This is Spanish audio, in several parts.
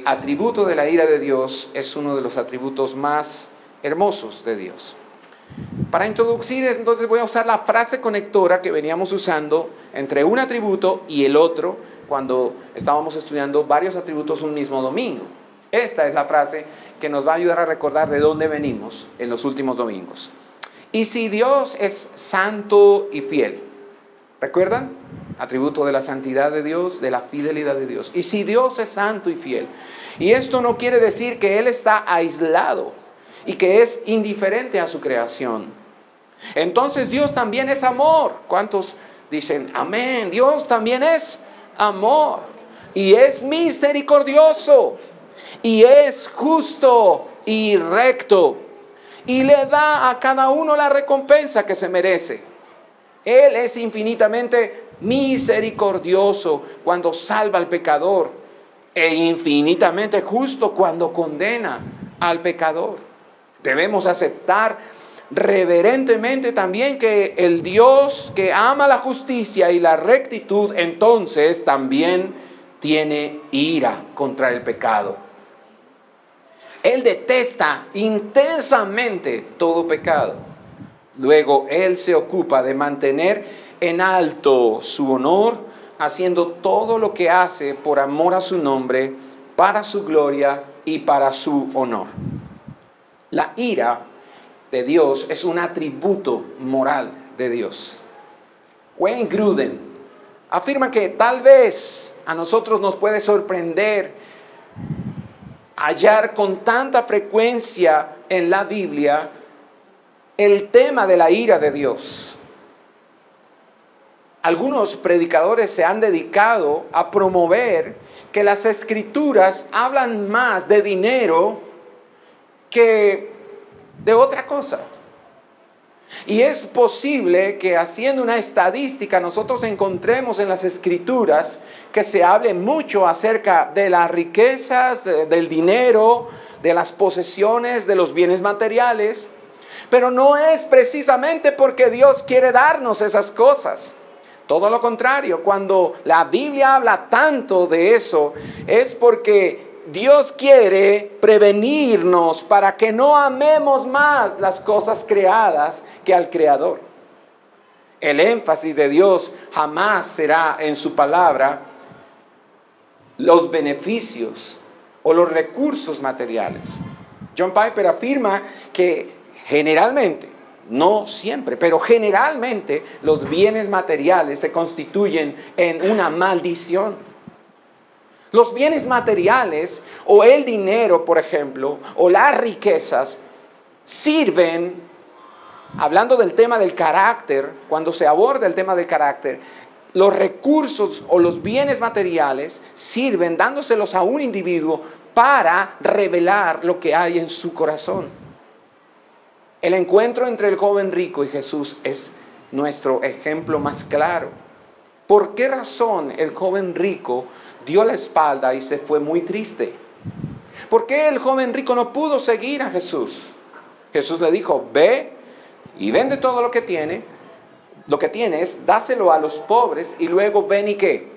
atributo de la ira de Dios es uno de los atributos más hermosos de Dios. Para introducir, entonces voy a usar la frase conectora que veníamos usando entre un atributo y el otro cuando estábamos estudiando varios atributos un mismo domingo. Esta es la frase que nos va a ayudar a recordar de dónde venimos en los últimos domingos. Y si Dios es santo y fiel, ¿recuerdan? Atributo de la santidad de Dios, de la fidelidad de Dios. Y si Dios es santo y fiel, y esto no quiere decir que Él está aislado y que es indiferente a su creación, entonces Dios también es amor. ¿Cuántos dicen amén? Dios también es amor y es misericordioso y es justo y recto y le da a cada uno la recompensa que se merece. Él es infinitamente misericordioso cuando salva al pecador e infinitamente justo cuando condena al pecador. Debemos aceptar reverentemente también que el Dios que ama la justicia y la rectitud, entonces también tiene ira contra el pecado. Él detesta intensamente todo pecado. Luego Él se ocupa de mantener en alto su honor, haciendo todo lo que hace por amor a su nombre, para su gloria y para su honor. La ira de Dios es un atributo moral de Dios. Wayne Grudem afirma que tal vez a nosotros nos puede sorprender hallar con tanta frecuencia en la Biblia el tema de la ira de Dios. Algunos predicadores se han dedicado a promover que las escrituras hablan más de dinero que de otra cosa. Y es posible que haciendo una estadística nosotros encontremos en las escrituras que se hable mucho acerca de las riquezas, del dinero, de las posesiones, de los bienes materiales. Pero no es precisamente porque Dios quiere darnos esas cosas. Todo lo contrario, cuando la Biblia habla tanto de eso, es porque Dios quiere prevenirnos para que no amemos más las cosas creadas que al Creador. El énfasis de Dios jamás será en su palabra los beneficios o los recursos materiales. John Piper afirma que generalmente, no siempre, pero generalmente los bienes materiales se constituyen en una maldición. Los bienes materiales o el dinero, por ejemplo, o las riquezas sirven, hablando del tema del carácter, cuando se aborda el tema del carácter, los recursos o los bienes materiales sirven dándoselos a un individuo para revelar lo que hay en su corazón. El encuentro entre el joven rico y Jesús es nuestro ejemplo más claro. ¿Por qué razón el joven rico dio la espalda y se fue muy triste? ¿Por qué el joven rico no pudo seguir a Jesús? Jesús le dijo, ve y vende todo lo que tienes, dáselo a los pobres y luego ven y ¿qué?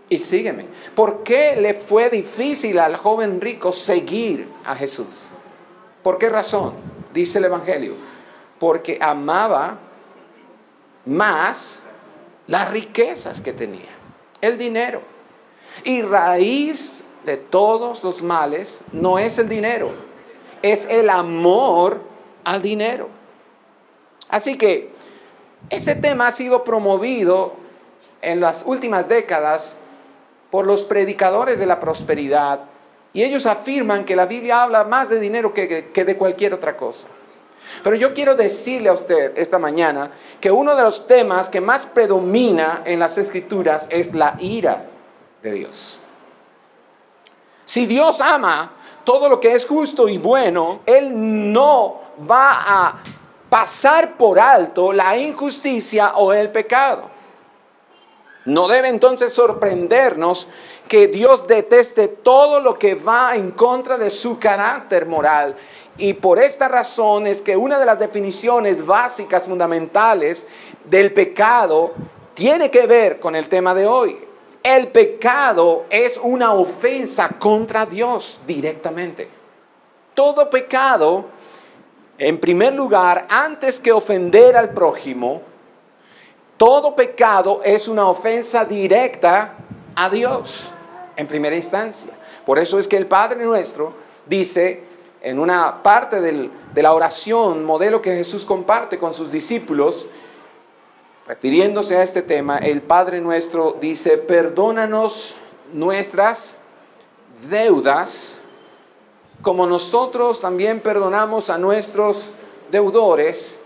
Y sígueme. ¿Por qué le fue difícil al joven rico seguir a Jesús? ¿Por qué razón? Dice el Evangelio, porque amaba más las riquezas que tenía, el dinero. Y raíz de todos los males no es el dinero, es el amor al dinero. Así que ese tema ha sido promovido en las últimas décadas por los predicadores de la prosperidad. Y ellos afirman que la Biblia habla más de dinero que de cualquier otra cosa. Pero yo quiero decirle a usted esta mañana que uno de los temas que más predomina en las Escrituras es la ira de Dios. Si Dios ama todo lo que es justo y bueno, Él no va a pasar por alto la injusticia o el pecado. No debe entonces sorprendernos que Dios deteste todo lo que va en contra de su carácter moral. Y por esta razón es que una de las definiciones básicas, fundamentales del pecado, tiene que ver con el tema de hoy. el pecado es una ofensa contra Dios directamente. Todo pecado, en primer lugar, antes que ofender al prójimo, todo pecado es una ofensa directa a Dios, en primera instancia. Por eso es que el Padre Nuestro dice en una parte de la oración, modelo que Jesús comparte con sus discípulos, refiriéndose a este tema, el Padre Nuestro dice: perdónanos nuestras deudas, como nosotros también perdonamos a nuestros deudores,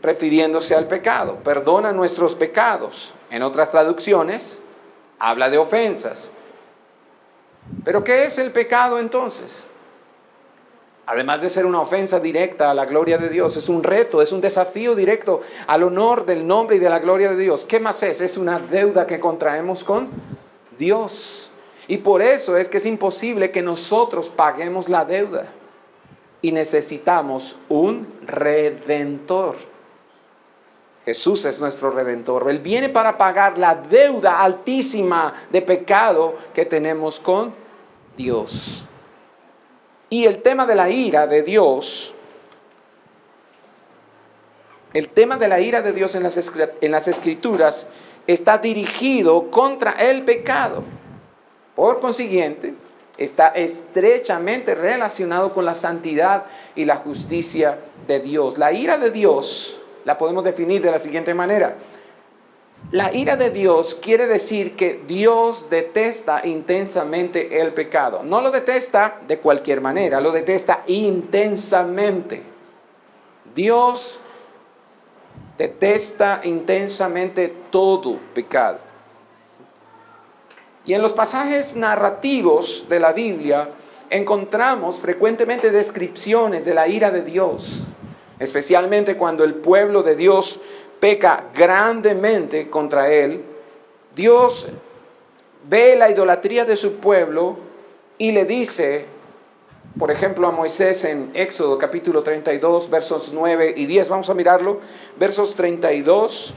refiriéndose al pecado. Perdona nuestros pecados. En otras traducciones, habla de ofensas. ¿Pero qué es el pecado entonces? Además de ser una ofensa directa a la gloria de Dios, es un reto, es un desafío directo al honor del nombre y de la gloria de Dios. ¿Qué más es? Es una deuda que contraemos con Dios. Y por eso es que es imposible que nosotros paguemos la deuda. Y necesitamos un redentor. Jesús es nuestro redentor. Él viene para pagar la deuda altísima de pecado que tenemos con Dios. Y el tema de la ira de Dios, en las Escrituras está dirigido contra el pecado. Por consiguiente, está estrechamente relacionado con la santidad y la justicia de Dios. La ira de Dios la podemos definir de la siguiente manera. La ira de Dios quiere decir que Dios detesta intensamente el pecado. No lo detesta de cualquier manera, lo detesta intensamente. Dios detesta intensamente todo pecado. Y en los pasajes narrativos de la Biblia encontramos frecuentemente descripciones de la ira de Dios, especialmente cuando el pueblo de Dios peca grandemente contra él. Dios ve la idolatría de su pueblo y le dice, por ejemplo, a Moisés en Éxodo capítulo 32, versos 9 y 10. Vamos a mirarlo. Versos 32.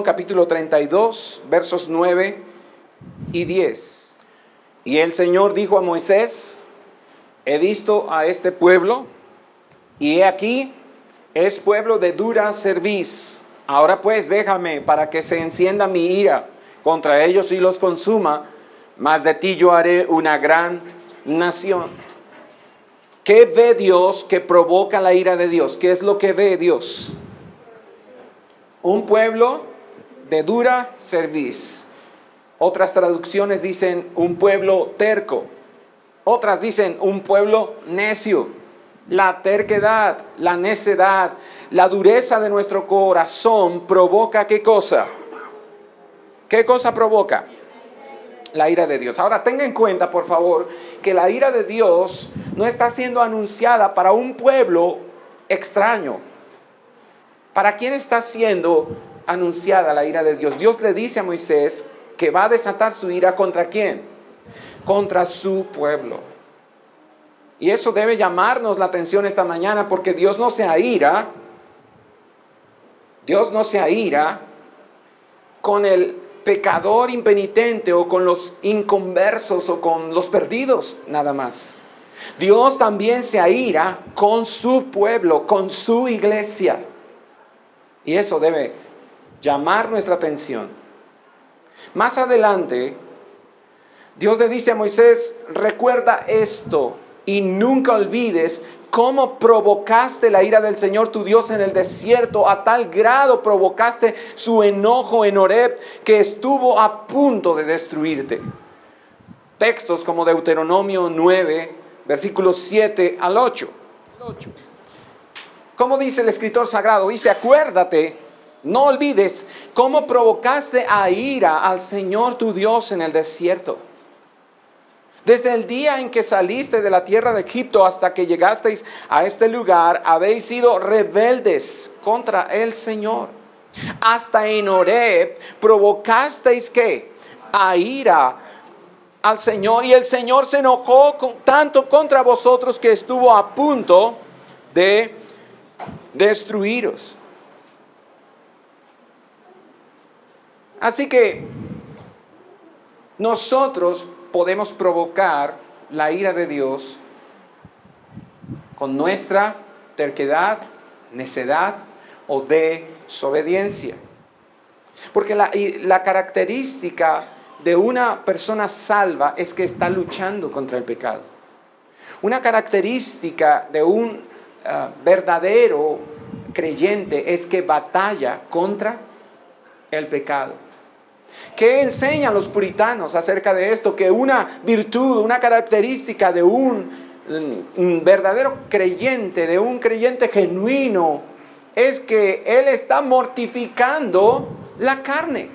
Capítulo 32, versos 9 y 10. Y el Señor dijo a Moisés: he visto a este pueblo, y he aquí, es pueblo de dura cerviz. Ahora pues déjame para que se encienda mi ira contra ellos y los consuma, mas de ti yo haré una gran nación. ¿Qué ve Dios que provoca la ira de Dios? ¿Qué es lo que ve Dios? Un pueblo de dura cerviz. Otras traducciones dicen un pueblo terco. Otras dicen un pueblo necio. La terquedad, la necedad, la dureza de nuestro corazón provoca ¿qué cosa? ¿Qué cosa provoca? La ira de Dios. Ahora tenga en cuenta, por favor, que la ira de Dios no está siendo anunciada para un pueblo extraño. ¿Para quién está siendo anunciada la ira de Dios? Dios le dice a Moisés que va a desatar su ira ¿contra quién? Contra su pueblo. Y eso debe llamarnos la atención esta mañana, porque Dios no se aira con el pecador impenitente o con los inconversos o con los perdidos nada más. Dios también se aira con su pueblo, con su iglesia. Y eso debe llamar nuestra atención. Más adelante, Dios le dice a Moisés: recuerda esto y nunca olvides cómo provocaste la ira del Señor tu Dios en el desierto. A tal grado provocaste su enojo en Horeb que estuvo a punto de destruirte. Textos como Deuteronomio 9, versículos 7 al 8. ¿Cómo dice el escritor sagrado? Dice: acuérdate, no olvides cómo provocaste a ira al Señor tu Dios en el desierto. Desde el día en que saliste de la tierra de Egipto hasta que llegasteis a este lugar, habéis sido rebeldes contra el Señor. Hasta en Horeb provocasteis ¿qué? A ira al Señor, y el Señor se enojó tanto contra vosotros que estuvo a punto de destruiros. Así que nosotros podemos provocar la ira de Dios con nuestra terquedad, necedad o desobediencia. Porque la característica de una persona salva es que está luchando contra el pecado. Una característica de un verdadero creyente es que batalla contra el pecado. ¿Qué enseñan los puritanos acerca de esto? Que una virtud, una característica de un verdadero creyente, de un creyente genuino, es que él está mortificando la carne.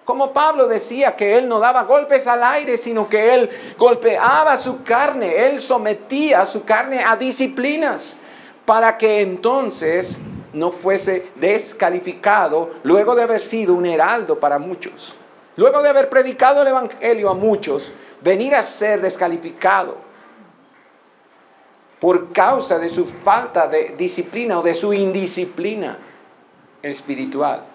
Como Pablo decía que él no daba golpes al aire, sino que él golpeaba su carne, él sometía su carne a disciplinas para que entonces no fuese descalificado luego de haber sido un heraldo para muchos. Luego de haber predicado el evangelio a muchos, venir a ser descalificado por causa de su falta de disciplina o de su indisciplina espiritual.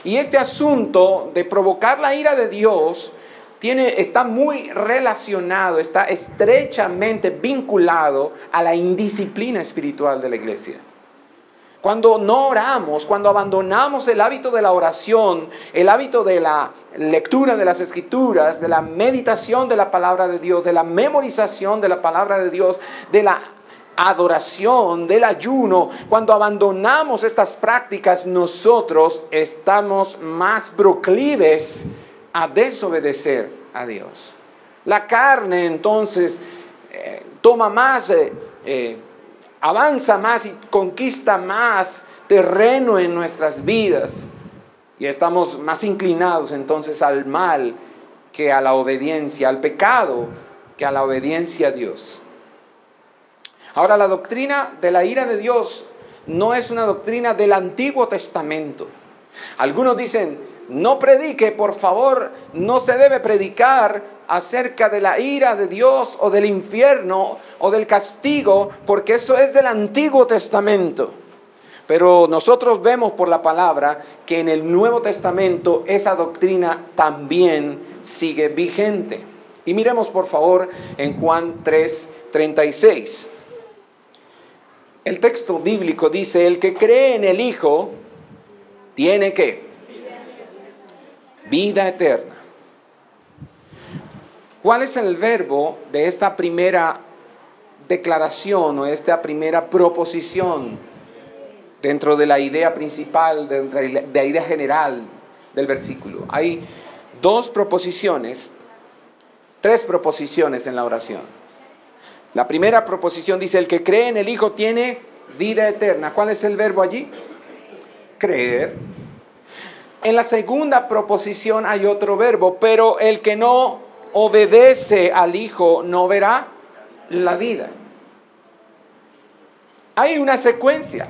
Y este asunto de provocar la ira de Dios está muy relacionado, está estrechamente vinculado a la indisciplina espiritual de la iglesia. Cuando no oramos, cuando abandonamos el hábito de la oración, el hábito de la lectura de las Escrituras, de la meditación de la palabra de Dios, de la memorización de la palabra de Dios, de la adoración, del ayuno, cuando abandonamos estas prácticas, nosotros estamos más proclives a desobedecer a Dios. La carne entonces toma más, avanza más y conquista más terreno en nuestras vidas. Y estamos más inclinados entonces al mal que a la obediencia, al pecado que a la obediencia a Dios. Ahora, la doctrina de la ira de Dios no es una doctrina del Antiguo Testamento. Algunos dicen, no predique, por favor, no se debe predicar acerca de la ira de Dios o del infierno o del castigo, porque eso es del Antiguo Testamento. Pero nosotros vemos por la palabra que en el Nuevo Testamento esa doctrina también sigue vigente. Y miremos por favor en Juan 3:36. El texto bíblico dice, el que cree en el Hijo tiene ¿qué? Vida eterna. ¿Cuál es el verbo de esta primera declaración o esta primera proposición dentro de la idea principal, dentro de la idea general del versículo? Hay tres proposiciones en la oración. La primera proposición dice, el que cree en el Hijo tiene vida eterna. ¿Cuál es el verbo allí? Creer. En la segunda proposición hay otro verbo, pero el que no obedece al Hijo no verá la vida. Hay una secuencia.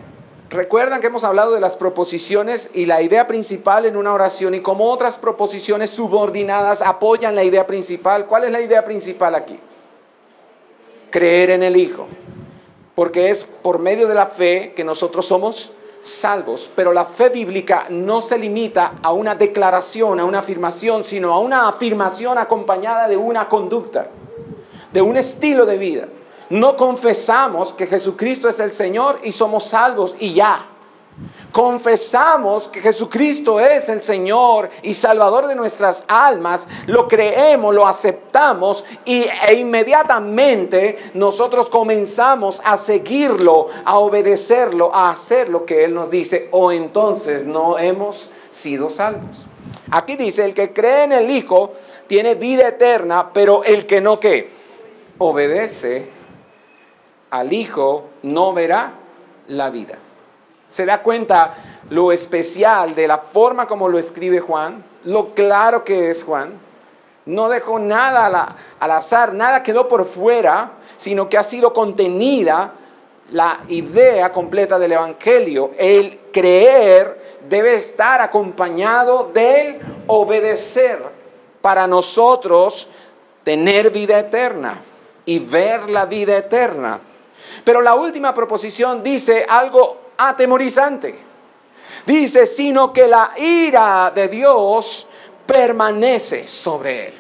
Recuerdan que hemos hablado de las proposiciones y la idea principal en una oración y cómo otras proposiciones subordinadas apoyan la idea principal. ¿Cuál es la idea principal aquí? Creer en el Hijo, porque es por medio de la fe que nosotros somos salvos. Pero la fe bíblica no se limita a una declaración, a una afirmación, sino a una afirmación acompañada de una conducta, de un estilo de vida. No confesamos que Jesucristo es el Señor y somos salvos y ya. Confesamos que Jesucristo es el Señor y Salvador de nuestras almas, lo creemos, lo aceptamos e inmediatamente nosotros comenzamos a seguirlo, a obedecerlo, a hacer lo que Él nos dice, o entonces no hemos sido salvos. Aquí dice, el que cree en el Hijo tiene vida eterna, pero el que no ¿qué? Obedece al Hijo no verá la vida. ¿Se da cuenta lo especial de la forma como lo escribe Juan? Lo claro que es Juan. No dejó nada al azar, nada quedó por fuera, sino que ha sido contenida la idea completa del Evangelio. El creer debe estar acompañado del obedecer para nosotros tener vida eterna y ver la vida eterna. Pero la última proposición dice algo atemorizante. Dice, sino que la ira de Dios permanece sobre él.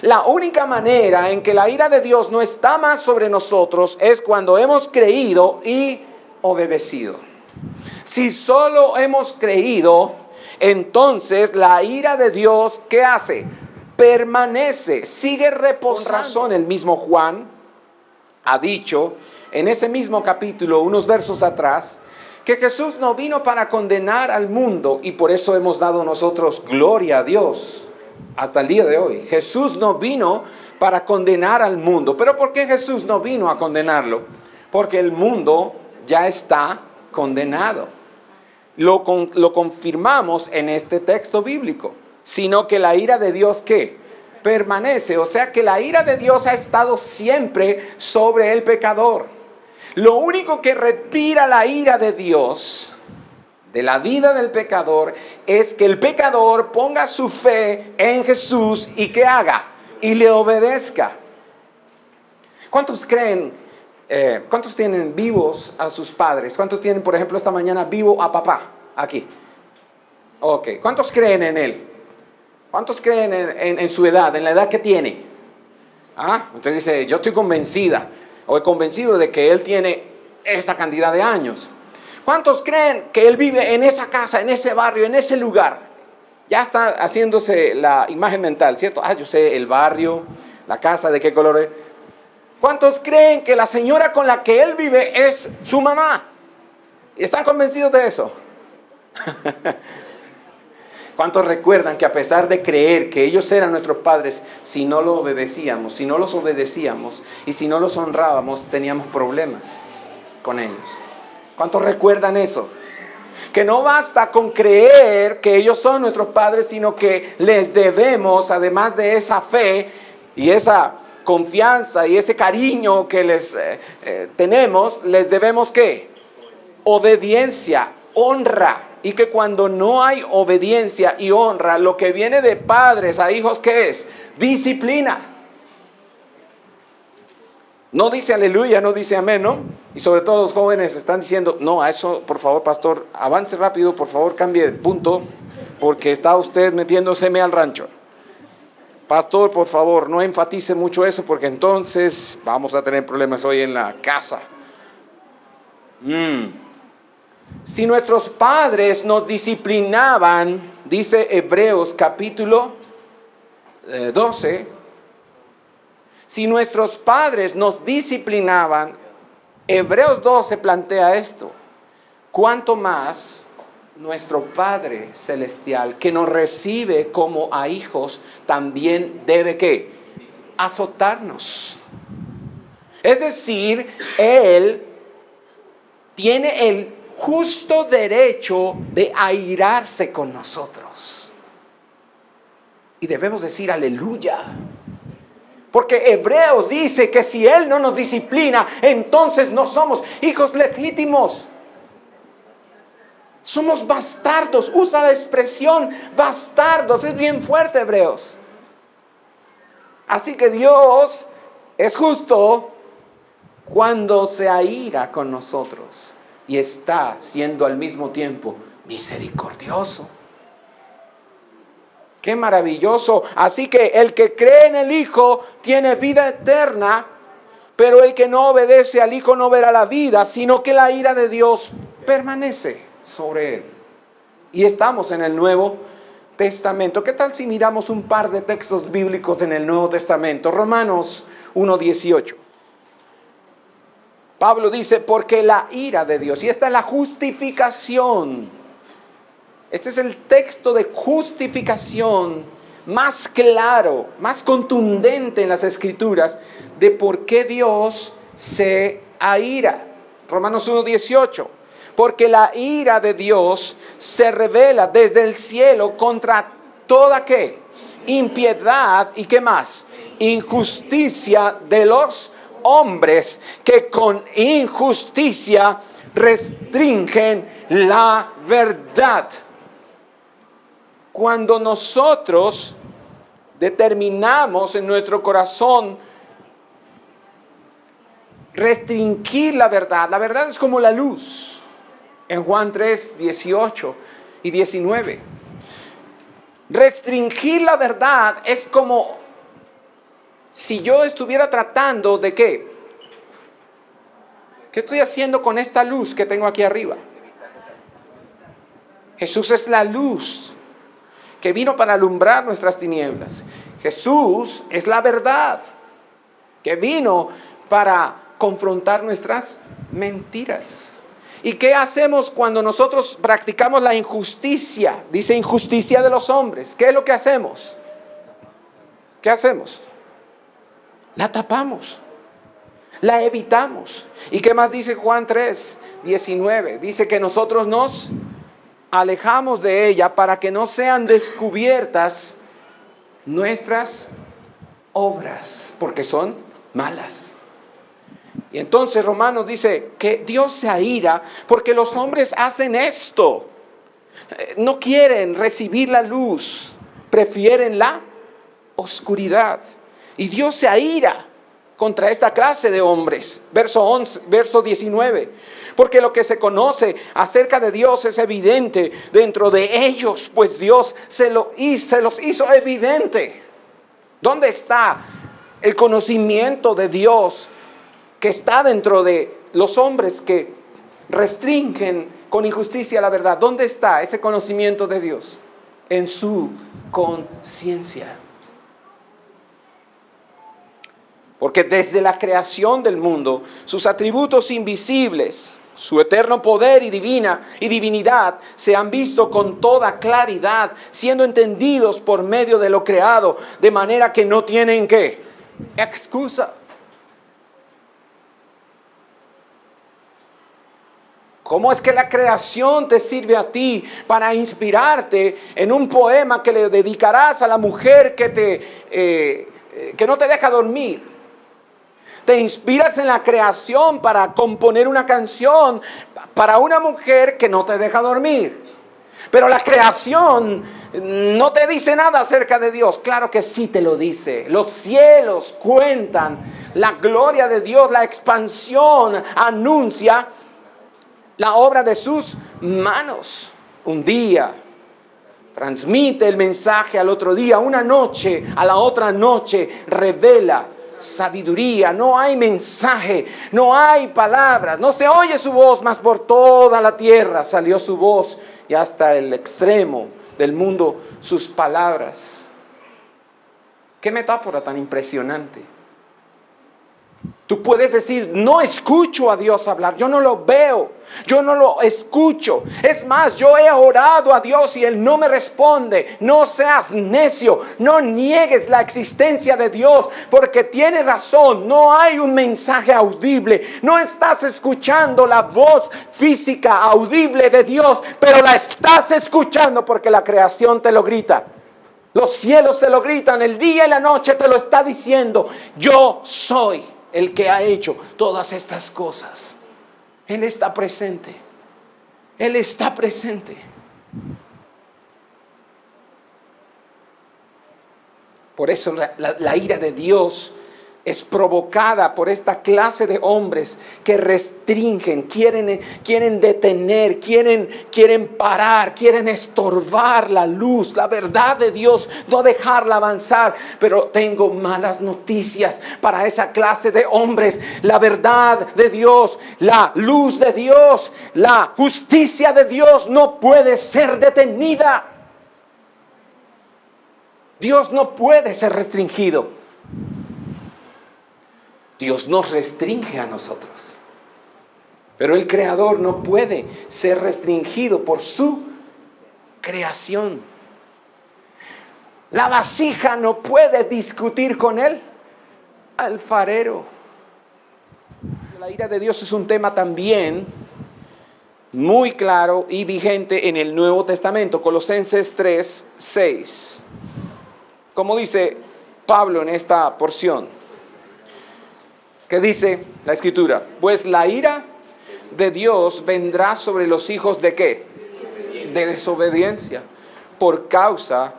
La única manera en que la ira de Dios no está más sobre nosotros es cuando hemos creído y obedecido. Si solo hemos creído, entonces la ira de Dios, ¿qué hace? Permanece, sigue reposando. Con razón, el mismo Juan ha dicho en ese mismo capítulo, unos versos atrás, que Jesús no vino para condenar al mundo, y por eso hemos dado nosotros gloria a Dios hasta el día de hoy. Jesús no vino para condenar al mundo. ¿Pero por qué Jesús no vino a condenarlo? Porque el mundo ya está condenado. Lo confirmamos en este texto bíblico. Sino que la ira de Dios, ¿qué? Permanece. O sea que la ira de Dios ha estado siempre sobre el pecador. Lo único que retira la ira de Dios de la vida del pecador es que el pecador ponga su fe en Jesús y que haga y le obedezca. ¿Cuántos creen, cuántos tienen vivos a sus padres? ¿Cuántos tienen, por ejemplo, esta mañana vivo a papá aquí? Ok, ¿cuántos creen en él? ¿Cuántos creen en su edad, en la edad que tiene? Entonces dice, yo estoy convencida o convencido de que él tiene esta cantidad de años. ¿Cuántos creen que él vive en esa casa, en ese barrio, en ese lugar? Ya está haciéndose la imagen mental, ¿cierto? Yo sé el barrio, la casa, de qué color es. ¿Cuántos creen que la señora con la que él vive es su mamá? ¿Están convencidos de eso? ¿Cuántos recuerdan que a pesar de creer que ellos eran nuestros padres, si no los obedecíamos y si no los honrábamos, teníamos problemas con ellos? ¿Cuántos recuerdan eso? Que no basta con creer que ellos son nuestros padres, sino que les debemos, además de esa fe y esa confianza y ese cariño que les tenemos, les debemos ¿qué? Obediencia, honra. Y que cuando no hay obediencia y honra, lo que viene de padres a hijos, ¿qué es? Disciplina. No dice aleluya, no dice amén, ¿no? Y sobre todo los jóvenes están diciendo, no, a eso, por favor, pastor, avance rápido, por favor, cambie de punto, porque está usted metiéndoseme al rancho. Pastor, por favor, no enfatice mucho eso, porque entonces vamos a tener problemas hoy en la casa. Si nuestros padres nos disciplinaban, dice Hebreos capítulo 12, si nuestros padres nos disciplinaban, Hebreos 12 plantea esto, ¿cuánto más nuestro Padre Celestial, que nos recibe como a hijos, también debe ¿qué? Azotarnos? Es decir, Él tiene el justo derecho de airarse con nosotros. Y debemos decir aleluya. Porque Hebreos dice que si Él no nos disciplina, entonces no somos hijos legítimos. Somos bastardos. Usa la expresión bastardos. Es bien fuerte, Hebreos. Así que Dios es justo cuando se aira con nosotros. Y está siendo al mismo tiempo misericordioso. ¡Qué maravilloso! Así que el que cree en el Hijo tiene vida eterna, pero el que no obedece al Hijo no verá la vida, sino que la ira de Dios permanece sobre él. Y estamos en el Nuevo Testamento. ¿Qué tal si miramos un par de textos bíblicos en el Nuevo Testamento? Romanos 1:18. Pablo dice, porque la ira de Dios, y esta es la justificación. Este es el texto de justificación más claro, más contundente en las Escrituras de por qué Dios se aira. Romanos 1:18. Porque la ira de Dios se revela desde el cielo contra toda ¿qué? Impiedad y ¿qué más? Injusticia de los hombres que con injusticia restringen la verdad. Cuando nosotros determinamos en nuestro corazón restringir la verdad es como la luz. en Juan 3, 18 y 19. Restringir la verdad es como si yo estuviera tratando de ¿qué? ¿Qué estoy haciendo con esta luz que tengo aquí arriba? Jesús es la luz que vino para alumbrar nuestras tinieblas. Jesús es la verdad que vino para confrontar nuestras mentiras. ¿Y qué hacemos cuando nosotros practicamos la injusticia? Dice injusticia de los hombres. ¿Qué es lo que hacemos? ¿Qué hacemos? La tapamos, la evitamos. ¿Y qué más dice Juan 3, 19? Dice que nosotros nos alejamos de ella para que no sean descubiertas nuestras obras, porque son malas. Y entonces Romanos dice que Dios se aira porque los hombres hacen esto. No quieren recibir la luz, prefieren la oscuridad. Y Dios se aira contra esta clase de hombres. Verso 19. Porque lo que se conoce acerca de Dios es evidente dentro de ellos, pues Dios se los hizo evidente. ¿Dónde está el conocimiento de Dios que está dentro de los hombres que restringen con injusticia la verdad? ¿Dónde está ese conocimiento de Dios? En su conciencia. Porque desde la creación del mundo, sus atributos invisibles, su eterno poder y divinidad se han visto con toda claridad, siendo entendidos por medio de lo creado, de manera que no tienen ¿qué? Excusa. ¿Cómo es que la creación te sirve a ti para inspirarte en un poema que le dedicarás a la mujer que no te deja dormir? Te inspiras en la creación para componer una canción para una mujer que no te deja dormir. Pero la creación no te dice nada acerca de Dios. Claro que sí te lo dice. Los cielos cuentan la gloria de Dios. La expansión anuncia la obra de sus manos. Un día transmite el mensaje al otro día. Una noche a la otra noche revela sabiduría. No hay mensaje, no hay palabras, no se oye su voz, mas por toda la tierra salió su voz y hasta el extremo del mundo sus palabras. Qué metáfora tan impresionante. Tú puedes decir, no escucho a Dios hablar, yo no lo veo, yo no lo escucho. Es más, yo he orado a Dios y Él no me responde. No seas necio, no niegues la existencia de Dios, porque tiene razón, no hay un mensaje audible. No estás escuchando la voz física audible de Dios, pero la estás escuchando porque la creación te lo grita. Los cielos te lo gritan, el día y la noche te lo está diciendo. Yo soy el que ha hecho todas estas cosas. Él está presente. Él está presente. Por eso la ira de Dios es provocada por esta clase de hombres que restringen, quieren detener, quieren parar, quieren estorbar la luz, la verdad de Dios, no dejarla avanzar. Pero tengo malas noticias para esa clase de hombres. La verdad de Dios, la luz de Dios, la justicia de Dios no puede ser detenida. Dios no puede ser restringido. Dios nos restringe a nosotros. Pero el Creador no puede ser restringido por su creación. La vasija no puede discutir con el alfarero. La ira de Dios es un tema también muy claro y vigente en el Nuevo Testamento. Colosenses 3, 6. Como dice Pablo en esta porción. ¿Qué dice la Escritura? Pues la ira de Dios vendrá sobre los hijos ¿de qué? De desobediencia, por causa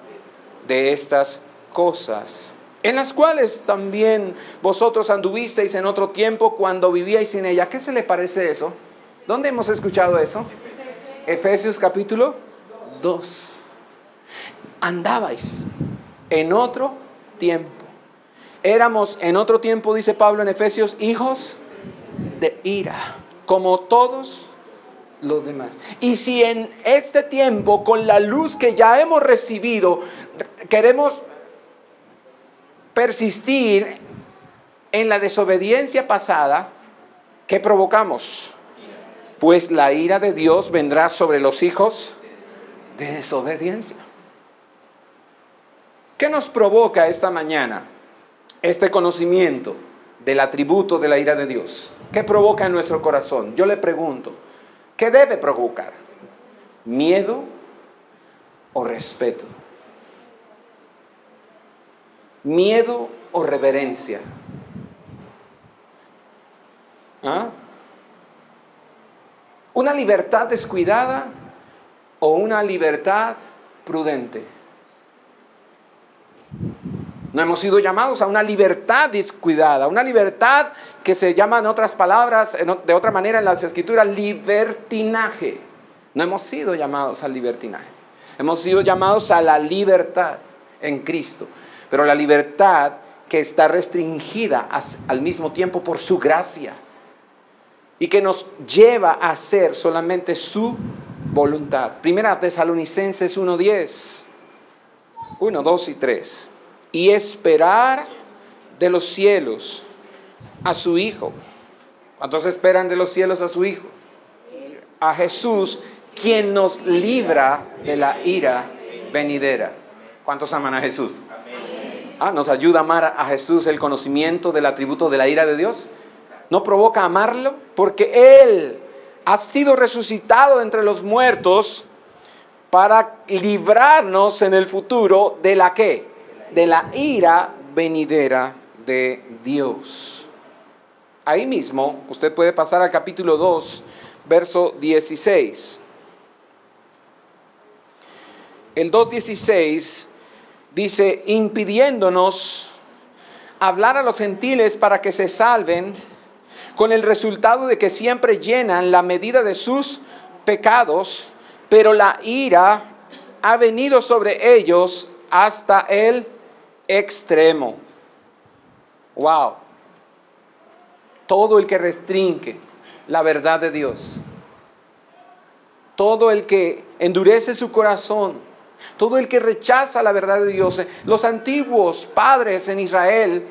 de estas cosas, en las cuales también vosotros anduvisteis en otro tiempo cuando vivíais en ella. ¿Qué se le parece eso? ¿Dónde hemos escuchado eso? Efesios capítulo 2. Andabais en otro tiempo. Éramos en otro tiempo, dice Pablo en Efesios, hijos de ira, como todos los demás. Y si en este tiempo, con la luz que ya hemos recibido, queremos persistir en la desobediencia pasada, ¿qué provocamos? Pues la ira de Dios vendrá sobre los hijos de desobediencia. ¿Qué nos provoca esta mañana este conocimiento del atributo de la ira de Dios? ¿Qué provoca en nuestro corazón? Yo le pregunto, ¿qué debe provocar? ¿Miedo o respeto? ¿Miedo o reverencia? ¿Ah? ¿Una libertad descuidada o una libertad prudente? No hemos sido llamados a una libertad descuidada, una libertad que se llama en otras palabras, de otra manera en las escrituras, libertinaje. No hemos sido llamados al libertinaje. Hemos sido llamados a la libertad en Cristo. Pero la libertad que está restringida al mismo tiempo por su gracia. Y que nos lleva a hacer solamente su voluntad. Primera Tesalonicenses 1:10. 1, 2 y 3. Y esperar de los cielos a su Hijo. ¿Cuántos esperan de los cielos a su Hijo? A Jesús, quien nos libra de la ira venidera. ¿Cuántos aman a Jesús? ¿Nos ayuda a amar a Jesús el conocimiento del atributo de la ira de Dios? ¿No provoca amarlo? Porque Él ha sido resucitado entre los muertos para librarnos en el futuro de la ¿qué? De la ira venidera de Dios. Ahí mismo, usted puede pasar al capítulo 2, verso 16. El 2:16 dice, impidiéndonos hablar a los gentiles para que se salven, con el resultado de que siempre llenan la medida de sus pecados, pero la ira ha venido sobre ellos hasta el extremo. Wow. Todo el que restringe la verdad de Dios, todo el que endurece su corazón, todo el que rechaza la verdad de Dios. Los antiguos padres en Israel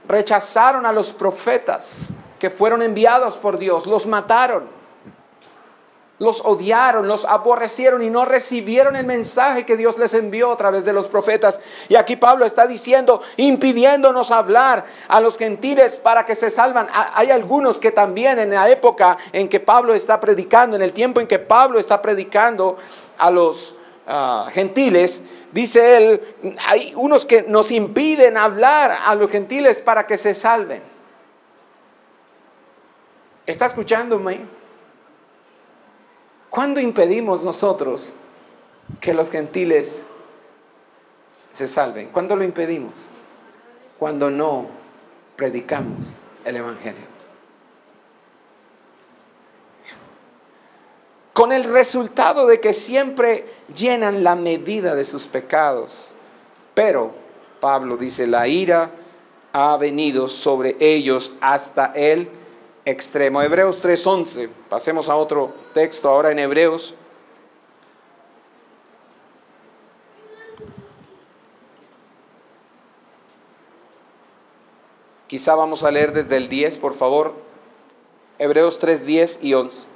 rechazaron a los profetas que fueron enviados por Dios, los mataron. Los odiaron, los aborrecieron y no recibieron el mensaje que Dios les envió a través de los profetas. Y aquí Pablo está diciendo, impidiéndonos hablar a los gentiles para que se salvan. Hay algunos que también en la época en que Pablo está predicando, en el tiempo en que Pablo está predicando a los gentiles, dice él, hay unos que nos impiden hablar a los gentiles para que se salven. ¿Está escuchándome? ¿Cuándo impedimos nosotros que los gentiles se salven? ¿Cuándo lo impedimos? Cuando no predicamos el Evangelio. Con el resultado de que siempre llenan la medida de sus pecados. Pero, Pablo dice, la ira ha venido sobre ellos hasta el extremo. Hebreos 3:11. Pasemos a otro texto ahora en Hebreos. Quizá vamos a leer desde el 10, por favor. Hebreos 3, 10 y 11.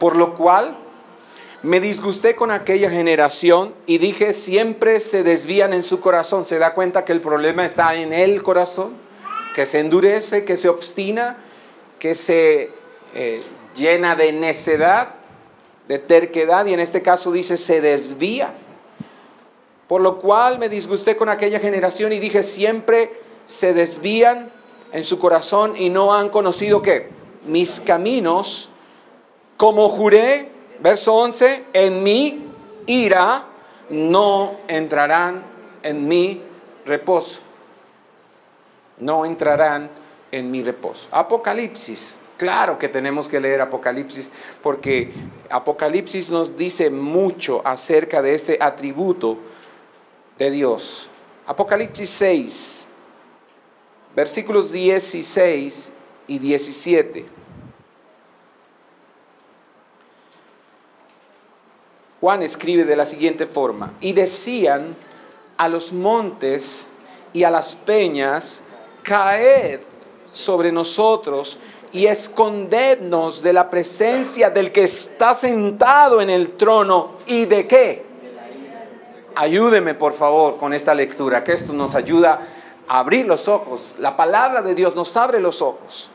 Por lo cual me disgusté con aquella generación y dije, siempre se desvían en su corazón. ¿Se da cuenta que el problema está en el corazón? Que se endurece, que se obstina, que se llena de necedad, de terquedad, y en este caso dice se desvía. Por lo cual me disgusté con aquella generación y dije, siempre se desvían en su corazón y no han conocido ¿qué? Mis caminos, como juré, verso 11, en mi ira no entrarán en mi reposo. No entrarán en mi reposo. Apocalipsis Claro que tenemos que leer Apocalipsis porque Apocalipsis nos dice mucho acerca de este atributo de Dios. Apocalipsis 6, versículos 16 y 17. Juan escribe de la siguiente forma: y decían a los montes y a las peñas, caed sobre nosotros y escondednos de la presencia del que está sentado en el trono. ¿Y de qué? Ayúdeme por favor con esta lectura, que esto nos ayuda a abrir los ojos. La palabra de Dios nos abre los ojos.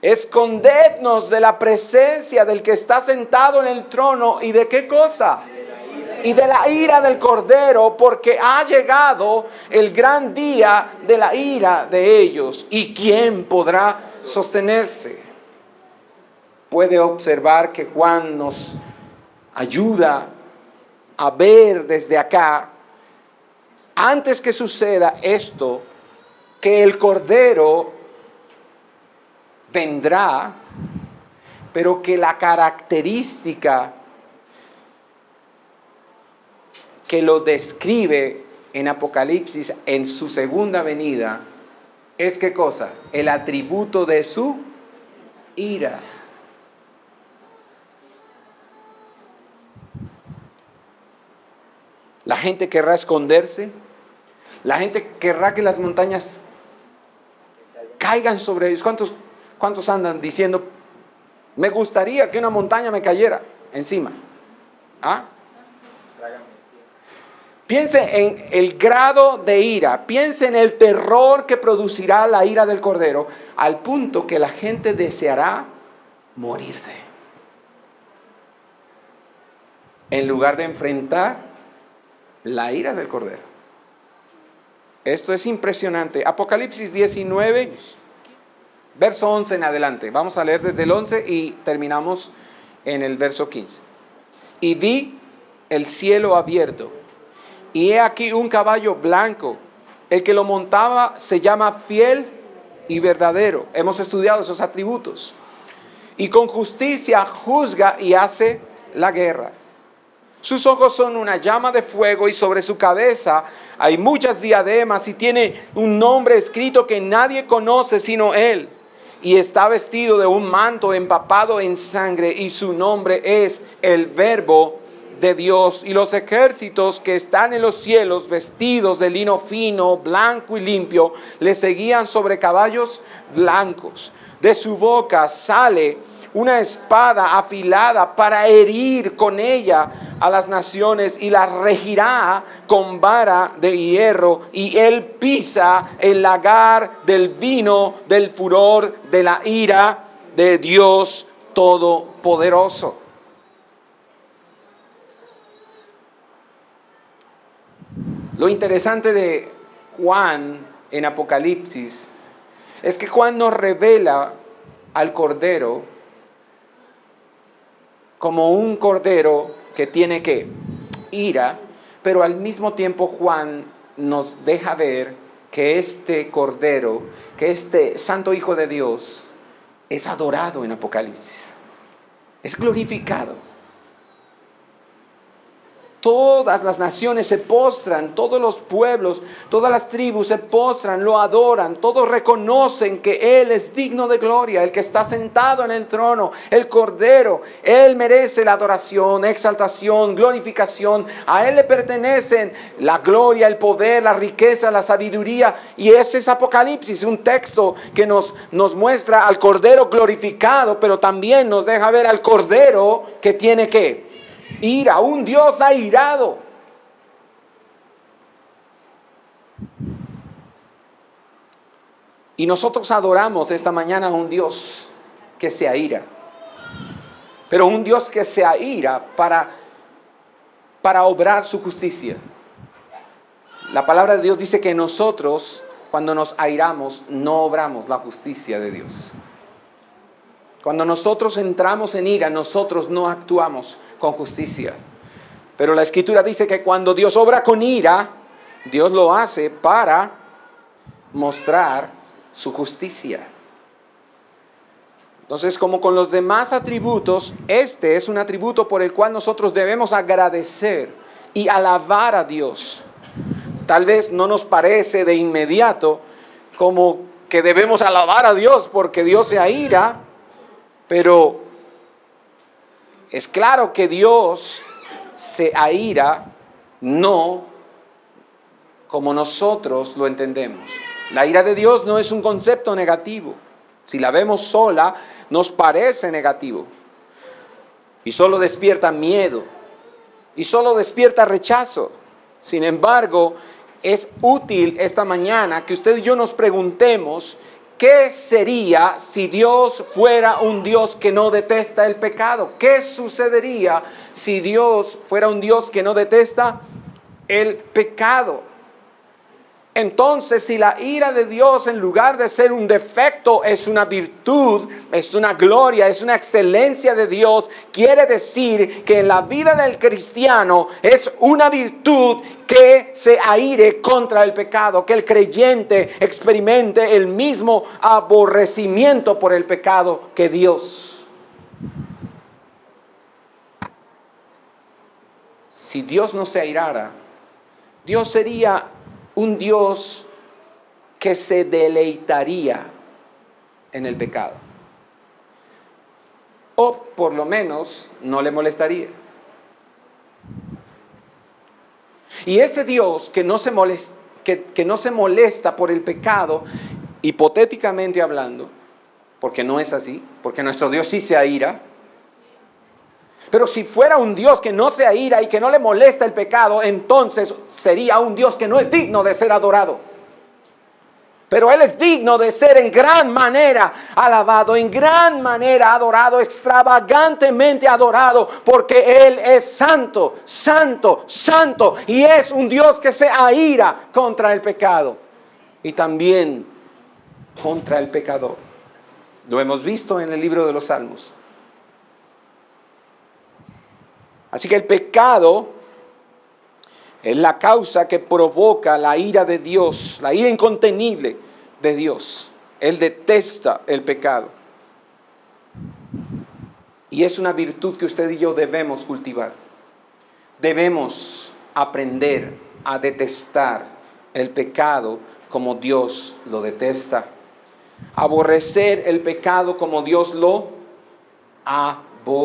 Escondednos de la presencia del que está sentado en el trono. ¿Y de qué cosa? Y de la ira del Cordero, porque ha llegado el gran día de la ira de ellos. ¿Y quién podrá sostenerse? Puede observar que Juan nos ayuda a ver desde acá, antes que suceda esto, que el Cordero vendrá, pero que la característica que lo describe en Apocalipsis en su segunda venida es ¿qué cosa? El atributo de su ira. La gente querrá esconderse, la gente querrá que las montañas caigan sobre ellos. ¿Cuántos andan diciendo, me gustaría que una montaña me cayera encima? ¿Ah? Piense en el grado de ira, piense en el terror que producirá la ira del Cordero, al punto que la gente deseará morirse, en lugar de enfrentar la ira del Cordero. Esto es impresionante. Apocalipsis 19, verso 11 en adelante. Vamos a leer desde el 11 y terminamos en el verso 15. Y vi el cielo abierto, y he aquí un caballo blanco. El que lo montaba se llama Fiel y Verdadero. Hemos estudiado esos atributos. Y con justicia juzga y hace la guerra. Sus ojos son una llama de fuego y sobre su cabeza hay muchas diademas y tiene un nombre escrito que nadie conoce sino él. Y está vestido de un manto empapado en sangre y su nombre es el Verbo de Dios. Y los ejércitos que están en los cielos vestidos de lino fino, blanco y limpio, le seguían sobre caballos blancos. De su boca sale una espada afilada para herir con ella a las naciones y las regirá con vara de hierro, y él pisa el lagar del vino del furor de la ira de Dios Todopoderoso. Lo interesante de Juan en Apocalipsis es que Juan nos revela al Cordero como un Cordero que tiene ¿qué? Ira, pero al mismo tiempo Juan nos deja ver que este Cordero, que este Santo Hijo de Dios es adorado en Apocalipsis, es glorificado. Todas las naciones se postran, todos los pueblos, todas las tribus se postran, lo adoran, todos reconocen que Él es digno de gloria, el que está sentado en el trono, el Cordero. Él merece la adoración, exaltación, glorificación. A Él le pertenecen la gloria, el poder, la riqueza, la sabiduría. Y ese es Apocalipsis, un texto que nos muestra al Cordero glorificado, pero también nos deja ver al Cordero que tiene ¿qué? Ira, un Dios airado. Y nosotros adoramos esta mañana a un Dios que se aira, pero un Dios que se aira para obrar su justicia. La palabra de Dios dice que nosotros, cuando nos airamos, no obramos la justicia de Dios. Cuando nosotros entramos en ira, nosotros no actuamos con justicia. Pero la Escritura dice que cuando Dios obra con ira, Dios lo hace para mostrar su justicia. Entonces, como con los demás atributos, este es un atributo por el cual nosotros debemos agradecer y alabar a Dios. Tal vez no nos parece de inmediato como que debemos alabar a Dios porque Dios se aira, pero es claro que Dios se aira no como nosotros lo entendemos. La ira de Dios no es un concepto negativo. Si la vemos sola, nos parece negativo. Y solo despierta miedo. Y solo despierta rechazo. Sin embargo, es útil esta mañana que usted y yo nos preguntemos ¿qué sería si Dios fuera un Dios que no detesta el pecado? ¿Qué sucedería si Dios fuera un Dios que no detesta el pecado? Entonces, si la ira de Dios en lugar de ser un defecto es una virtud, es una gloria, es una excelencia de Dios, quiere decir que en la vida del cristiano es una virtud que se aire contra el pecado, que el creyente experimente el mismo aborrecimiento por el pecado que Dios. Si Dios no se airara, Dios sería un Dios que se deleitaría en el pecado. O por lo menos no le molestaría. Y ese Dios que no se molesta por el pecado, hipotéticamente hablando, porque no es así, porque nuestro Dios sí se aira. Pero si fuera un Dios que no se aira y que no le molesta el pecado, entonces sería un Dios que no es digno de ser adorado. Pero Él es digno de ser en gran manera alabado, en gran manera adorado, extravagantemente adorado, porque Él es santo, santo, santo, y es un Dios que se aira contra el pecado y también contra el pecador. Lo hemos visto en el libro de los Salmos. Así que el pecado es la causa que provoca la ira de Dios, la ira incontenible de Dios. Él detesta el pecado. Y es una virtud que usted y yo debemos cultivar. Debemos aprender a detestar el pecado como Dios lo detesta. Aborrecer el pecado como Dios lo aborrece.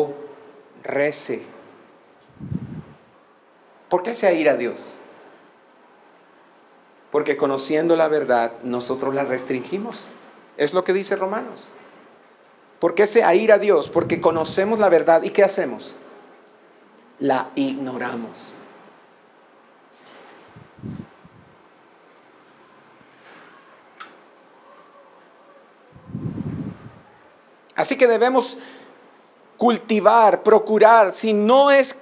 ¿Por qué se aira Dios? Porque conociendo la verdad, nosotros la restringimos. Es lo que dice Romanos. ¿Por qué se aira Dios? Porque conocemos la verdad. ¿Y qué hacemos? La ignoramos. Así que debemos cultivar, procurar, si no es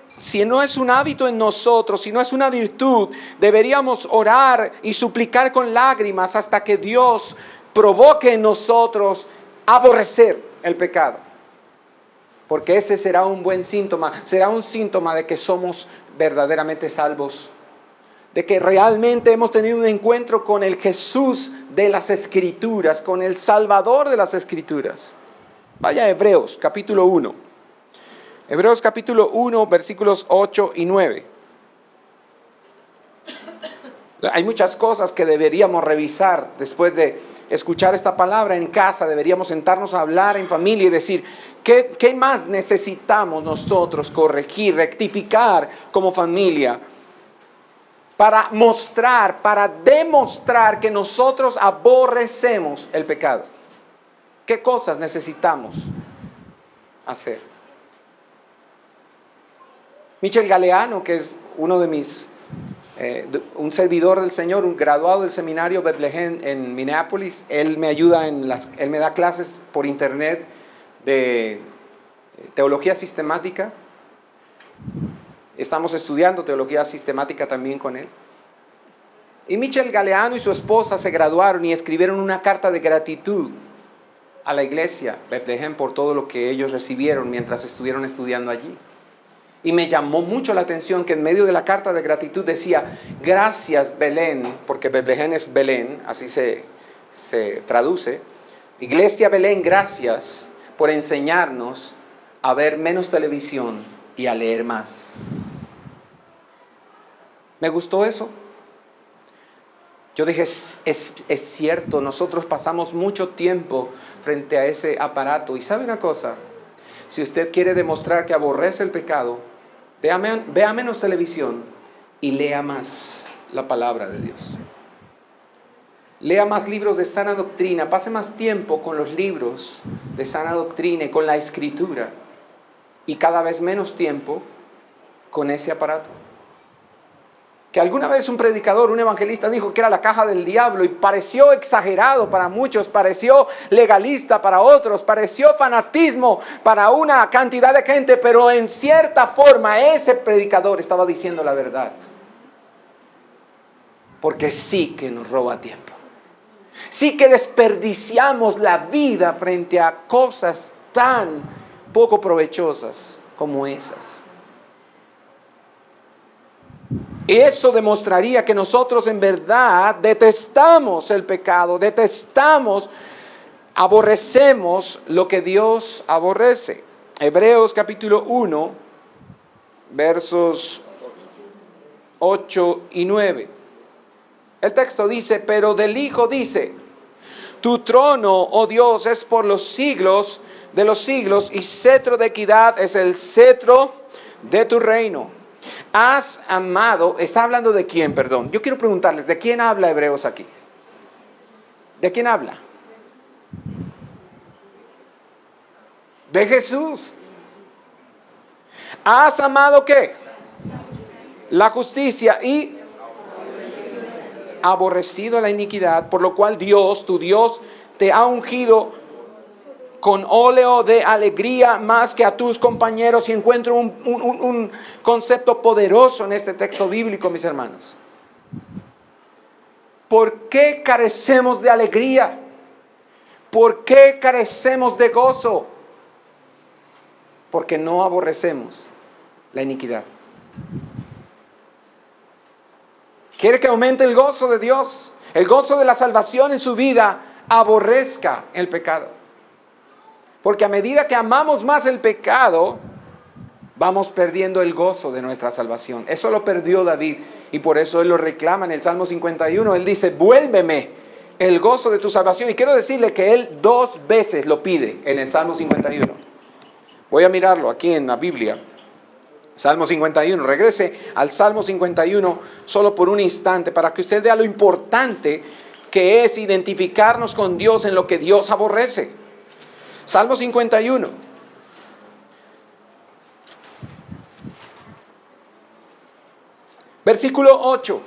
un hábito en nosotros, si no es una virtud, deberíamos orar y suplicar con lágrimas hasta que Dios provoque en nosotros aborrecer el pecado. Porque ese será un buen síntoma, será un síntoma de que somos verdaderamente salvos, de que realmente hemos tenido un encuentro con el Jesús de las Escrituras, con el Salvador de las Escrituras. Vaya a Hebreos capítulo 1. Hebreos capítulo 1, versículos 8 y 9. Hay muchas cosas que deberíamos revisar después de escuchar esta palabra en casa. Deberíamos sentarnos a hablar en familia y decir, ¿qué más necesitamos nosotros corregir, rectificar como familia? Para demostrar que nosotros aborrecemos el pecado. ¿Qué cosas necesitamos hacer? Michel Galeano, que es uno de un servidor del Señor, un graduado del seminario Bethlehem en Minneapolis, él me ayuda él me da clases por internet de teología sistemática. Estamos estudiando teología sistemática también con él. Y Michel Galeano y su esposa se graduaron y escribieron una carta de gratitud a la iglesia Bethlehem por todo lo que ellos recibieron mientras estuvieron estudiando allí. Y me llamó mucho la atención que en medio de la carta de gratitud decía, gracias Belén, porque Bethlehem es Belén, así se traduce. Iglesia Belén, gracias por enseñarnos a ver menos televisión y a leer más. Me gustó eso. Yo dije, es cierto, nosotros pasamos mucho tiempo frente a ese aparato. Y ¿sabe una cosa? Si usted quiere demostrar que aborrece el pecado, vea menos televisión y lea más la palabra de Dios. Lea más libros de sana doctrina, pase más tiempo con los libros de sana doctrina y con la escritura, y cada vez menos tiempo con ese aparato. Que alguna vez un predicador, un evangelista dijo que era la caja del diablo y pareció exagerado para muchos, pareció legalista para otros, pareció fanatismo para una cantidad de gente, pero en cierta forma ese predicador estaba diciendo la verdad. Porque sí que nos roba tiempo. Sí que desperdiciamos la vida frente a cosas tan poco provechosas como esas. Eso demostraría que nosotros en verdad detestamos el pecado, aborrecemos lo que Dios aborrece. Hebreos capítulo 1, versos 8 y 9. El texto dice, pero del Hijo dice, tu trono, oh Dios, es por los siglos de los siglos, y cetro de equidad es el cetro de tu reino. Has amado, está hablando de quién, perdón. Yo quiero preguntarles, ¿de quién habla Hebreos aquí? ¿De quién habla? De Jesús. ¿Has amado qué? La justicia y aborrecido la iniquidad, por lo cual Dios, tu Dios, te ha ungido con óleo de alegría más que a tus compañeros. Y encuentro un concepto poderoso en este texto bíblico, mis hermanos. ¿Por qué carecemos de alegría? ¿Por qué carecemos de gozo? Porque no aborrecemos la iniquidad. ¿Quiere que aumente el gozo de Dios? El gozo de la salvación en su vida. Aborrezca el pecado. Porque a medida que amamos más el pecado, vamos perdiendo el gozo de nuestra salvación. Eso lo perdió David y por eso él lo reclama en el Salmo 51. Él dice, vuélveme el gozo de tu salvación. Y quiero decirle que él 2 veces lo pide en el Salmo 51. Voy a mirarlo aquí en la Biblia. Salmo 51. Regrese al Salmo 51 solo por un instante para que usted vea lo importante que es identificarnos con Dios en lo que Dios aborrece. Salmo 51. Versículo 8.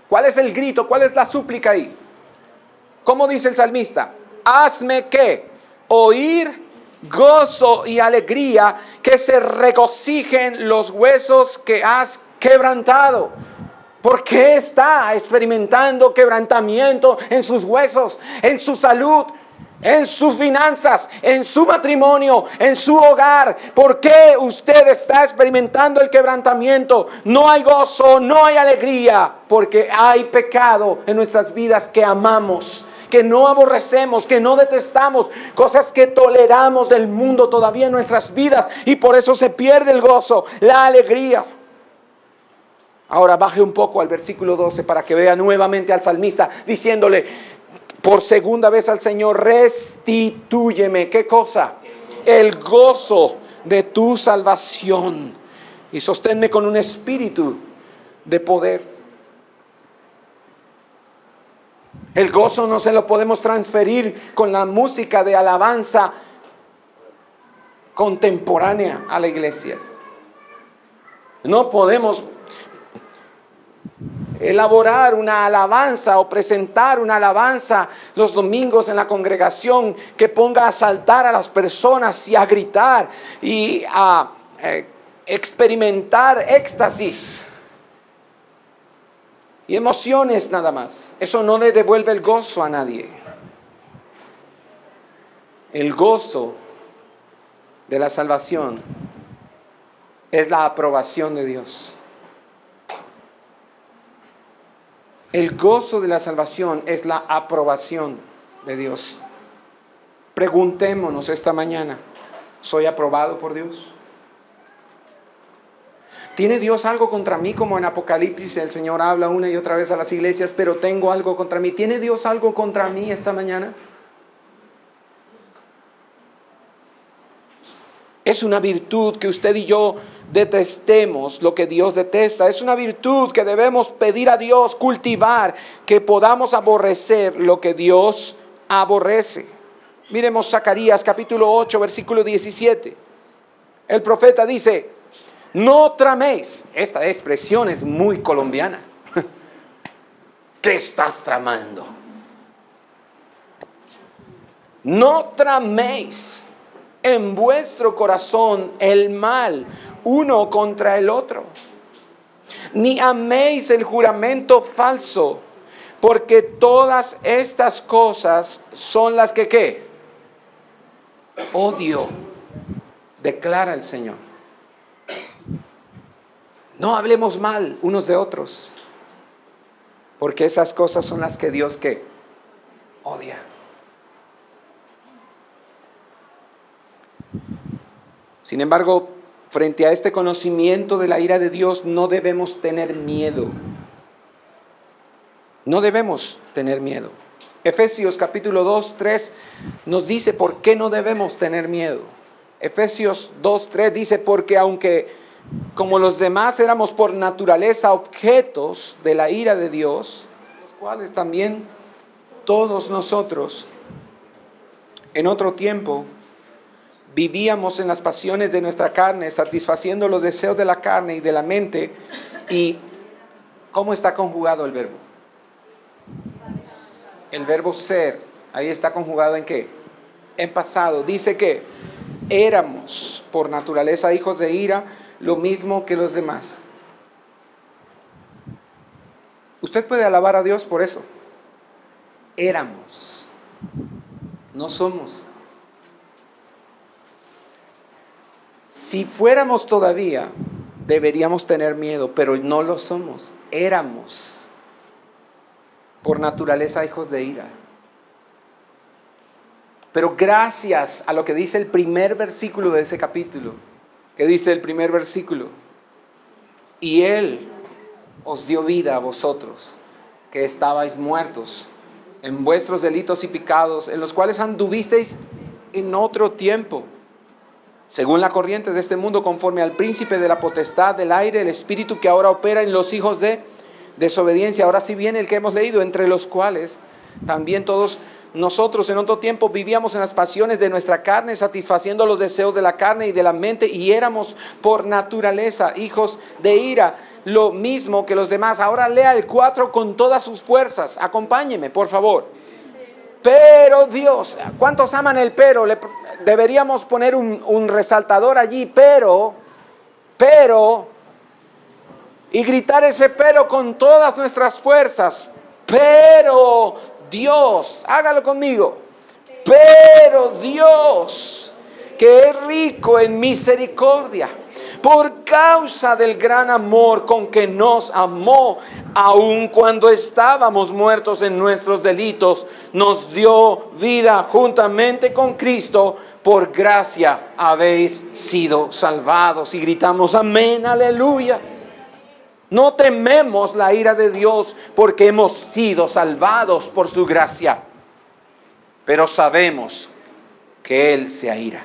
¿Cuál es el grito? ¿Cuál es la súplica ahí? ¿Cómo dice el salmista? Hazme ¿qué? Oír gozo y alegría, que se regocijen los huesos que has quebrantado. ¿Por qué está experimentando quebrantamiento en sus huesos, en su salud, en sus finanzas, en su matrimonio, en su hogar? ¿Por qué usted está experimentando el quebrantamiento? No hay gozo, no hay alegría, porque hay pecado en nuestras vidas que amamos, que no aborrecemos, que no detestamos, cosas que toleramos del mundo todavía en nuestras vidas, y por eso se pierde el gozo, la alegría. Ahora baje un poco al versículo 12 para que vea nuevamente al salmista diciéndole por segunda vez al Señor, restitúyeme, ¿qué cosa? El gozo de tu salvación y sosténme con un espíritu de poder. El gozo no se lo podemos transferir con la música de alabanza contemporánea a la iglesia. No podemos elaborar una alabanza o presentar una alabanza los domingos en la congregación que ponga a saltar a las personas y a gritar y a experimentar éxtasis y emociones nada más. Eso no le devuelve el gozo a nadie. El gozo de la salvación es la aprobación de Dios. El gozo de la salvación es la aprobación de Dios. Preguntémonos esta mañana, ¿soy aprobado por Dios? ¿Tiene Dios algo contra mí? Como en Apocalipsis el Señor habla una y otra vez a las iglesias, pero tengo algo contra mí. ¿Tiene Dios algo contra mí esta mañana? Es una virtud que usted y yo detestemos lo que Dios detesta. Es una virtud que debemos pedir a Dios, cultivar, que podamos aborrecer lo que Dios aborrece. Miremos Zacarías capítulo 8, versículo 17. El profeta dice, no traméis. Esta expresión es muy colombiana. ¿Qué estás tramando? No traméis en vuestro corazón el mal uno contra el otro, ni améis el juramento falso, porque todas estas cosas son las que ¿qué? Odio, declara el Señor. No hablemos mal unos de otros, porque esas cosas son las que Dios ¿qué? Odia. Sin embargo, frente a este conocimiento de la ira de Dios, no debemos tener miedo. No debemos tener miedo. Efesios capítulo 2, 3 nos dice por qué no debemos tener miedo. Efesios 2, 3 dice, porque aunque como los demás éramos por naturaleza objetos de la ira de Dios, los cuales también todos nosotros en otro tiempo vivíamos en las pasiones de nuestra carne, satisfaciendo los deseos de la carne y de la mente. ¿Y cómo está conjugado el verbo? El verbo ser, ahí está conjugado ¿en qué? En pasado. Dice que éramos por naturaleza hijos de ira, lo mismo que los demás. Usted puede alabar a Dios por eso. Éramos, no somos. Si fuéramos todavía, deberíamos tener miedo, pero no lo somos. Éramos, por naturaleza, hijos de ira. Pero gracias a lo que dice el primer versículo de ese capítulo, que dice el primer versículo, y Él os dio vida a vosotros, que estabais muertos en vuestros delitos y pecados, en los cuales anduvisteis en otro tiempo, según la corriente de este mundo, conforme al príncipe de la potestad del aire, el espíritu que ahora opera en los hijos de desobediencia. Ahora sí viene el que hemos leído, entre los cuales también todos nosotros en otro tiempo vivíamos en las pasiones de nuestra carne, satisfaciendo los deseos de la carne y de la mente, y éramos por naturaleza hijos de ira, lo mismo que los demás. Ahora lea el 4 con todas sus fuerzas. Acompáñeme, por favor. Pero Dios, ¿cuántos aman el pero? Deberíamos poner un resaltador allí, pero, y gritar ese pero con todas nuestras fuerzas. Pero Dios, hágalo conmigo. Pero Dios, que es rico en misericordia, por causa del gran amor con que nos amó, aun cuando estábamos muertos en nuestros delitos, nos dio vida juntamente con Cristo. Por gracia habéis sido salvados. Y gritamos amén, aleluya. No tememos la ira de Dios, porque hemos sido salvados por su gracia. Pero sabemos que Él se aira.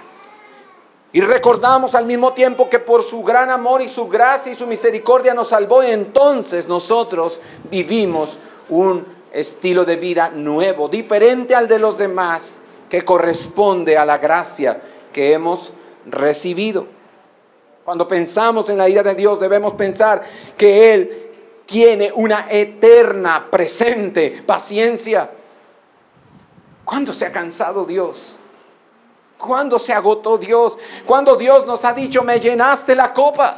Y recordamos al mismo tiempo que por su gran amor y su gracia y su misericordia nos salvó, y entonces nosotros vivimos un estilo de vida nuevo, diferente al de los demás, que corresponde a la gracia que hemos recibido. Cuando pensamos en la ira de Dios, debemos pensar que Él tiene una eterna, presente paciencia. ¿Cuándo se ha cansado Dios? ¿Cuándo se agotó Dios? Cuando Dios nos ha dicho, me llenaste la copa,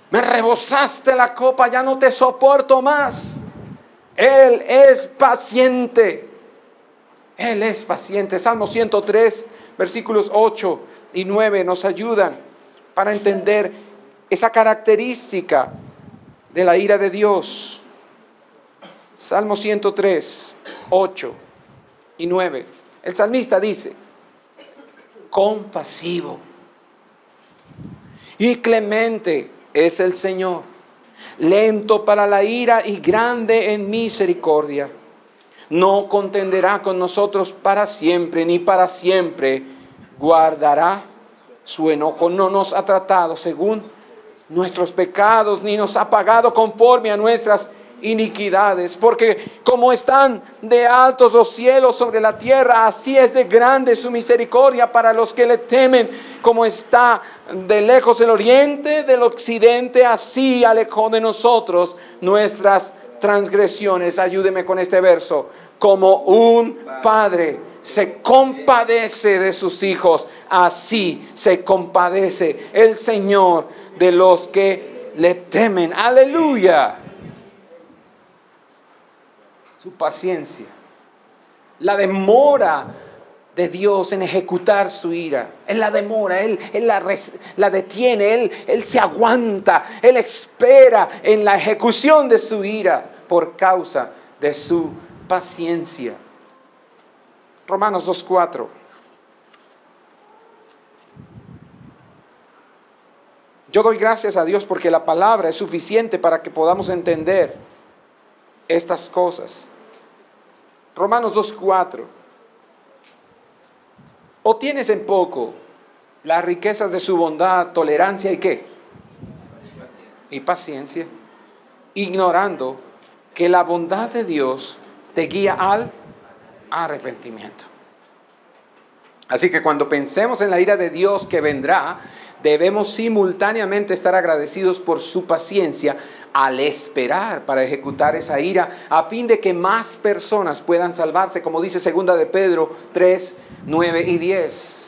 me rebosaste la copa, ya no te soporto más. Él es paciente. Él es paciente. Salmo 103, versículos 8 y 9 nos ayudan para entender esa característica de la ira de Dios. Salmo 103, 8 y 9. El salmista dice, compasivo y clemente es el Señor, lento para la ira y grande en misericordia. No contenderá con nosotros para siempre, ni para siempre guardará su enojo. No nos ha tratado según nuestros pecados, ni nos ha pagado conforme a nuestras iniquidades. Porque como están de altos los cielos sobre la tierra, así es de grande su misericordia para los que le temen. Como está de lejos el oriente del occidente, así alejó de nosotros nuestras transgresiones. Ayúdeme con este verso. Como un padre se compadece de sus hijos, así se compadece el Señor de los que le temen. Aleluya. Su paciencia, la demora de Dios en ejecutar su ira. Él la demora, Él la detiene, Él se aguanta, Él espera en la ejecución de su ira por causa de su paciencia. Romanos 2:4. Yo doy gracias a Dios porque la palabra es suficiente para que podamos entender estas cosas. Romanos 2:4. ¿O tienes en poco las riquezas de su bondad, tolerancia y qué? Y paciencia, ignorando que la bondad de Dios te guía al arrepentimiento. Así que cuando pensemos en la ira de Dios que vendrá, debemos simultáneamente estar agradecidos por su paciencia al esperar para ejecutar esa ira, a fin de que más personas puedan salvarse, como dice 2 de Pedro 3, 9 y 10.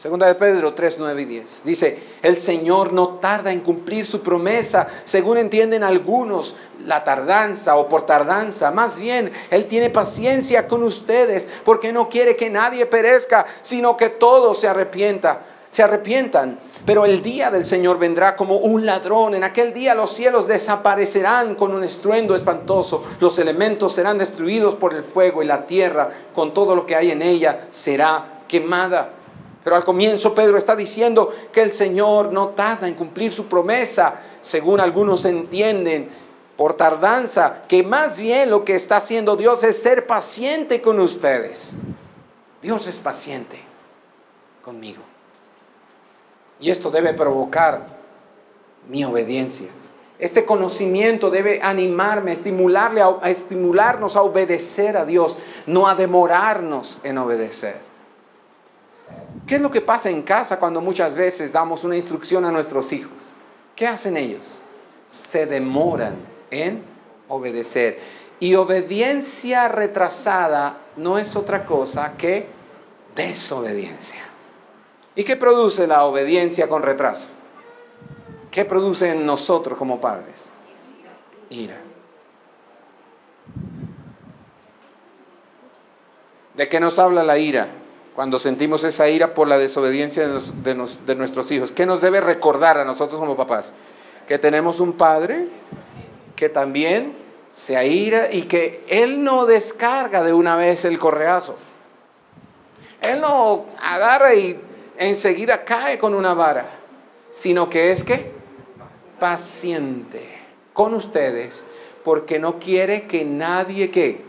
2 de Pedro 3, 9 y 10. Dice, el Señor no tarda en cumplir su promesa, según entienden algunos, la tardanza o por tardanza. Más bien, Él tiene paciencia con ustedes, porque no quiere que nadie perezca, sino que todos se arrepientan. Pero el día del Señor vendrá como un ladrón. En aquel día los cielos desaparecerán con un estruendo espantoso. Los elementos serán destruidos por el fuego y la tierra, con todo lo que hay en ella, será quemada. Pero al comienzo Pedro está diciendo que el Señor no tarda en cumplir su promesa, según algunos entienden, por tardanza, que más bien lo que está haciendo Dios es ser paciente con ustedes. Dios es paciente conmigo. Y esto debe provocar mi obediencia. Este conocimiento debe animarme, estimularnos a obedecer a Dios, no a demorarnos en obedecer. ¿Qué es lo que pasa en casa cuando muchas veces damos una instrucción a nuestros hijos? ¿Qué hacen ellos? Se demoran en obedecer. Y obediencia retrasada no es otra cosa que desobediencia. ¿Y qué produce la obediencia con retraso? ¿Qué produce en nosotros como padres? Ira. ¿De qué nos habla la ira? Cuando sentimos esa ira por la desobediencia de nuestros hijos. ¿Qué nos debe recordar a nosotros como papás? Que tenemos un padre que también se aira y que Él no descarga de una vez el correazo. Él no agarra y enseguida cae con una vara, sino que es que paciente con ustedes, porque no quiere que nadie que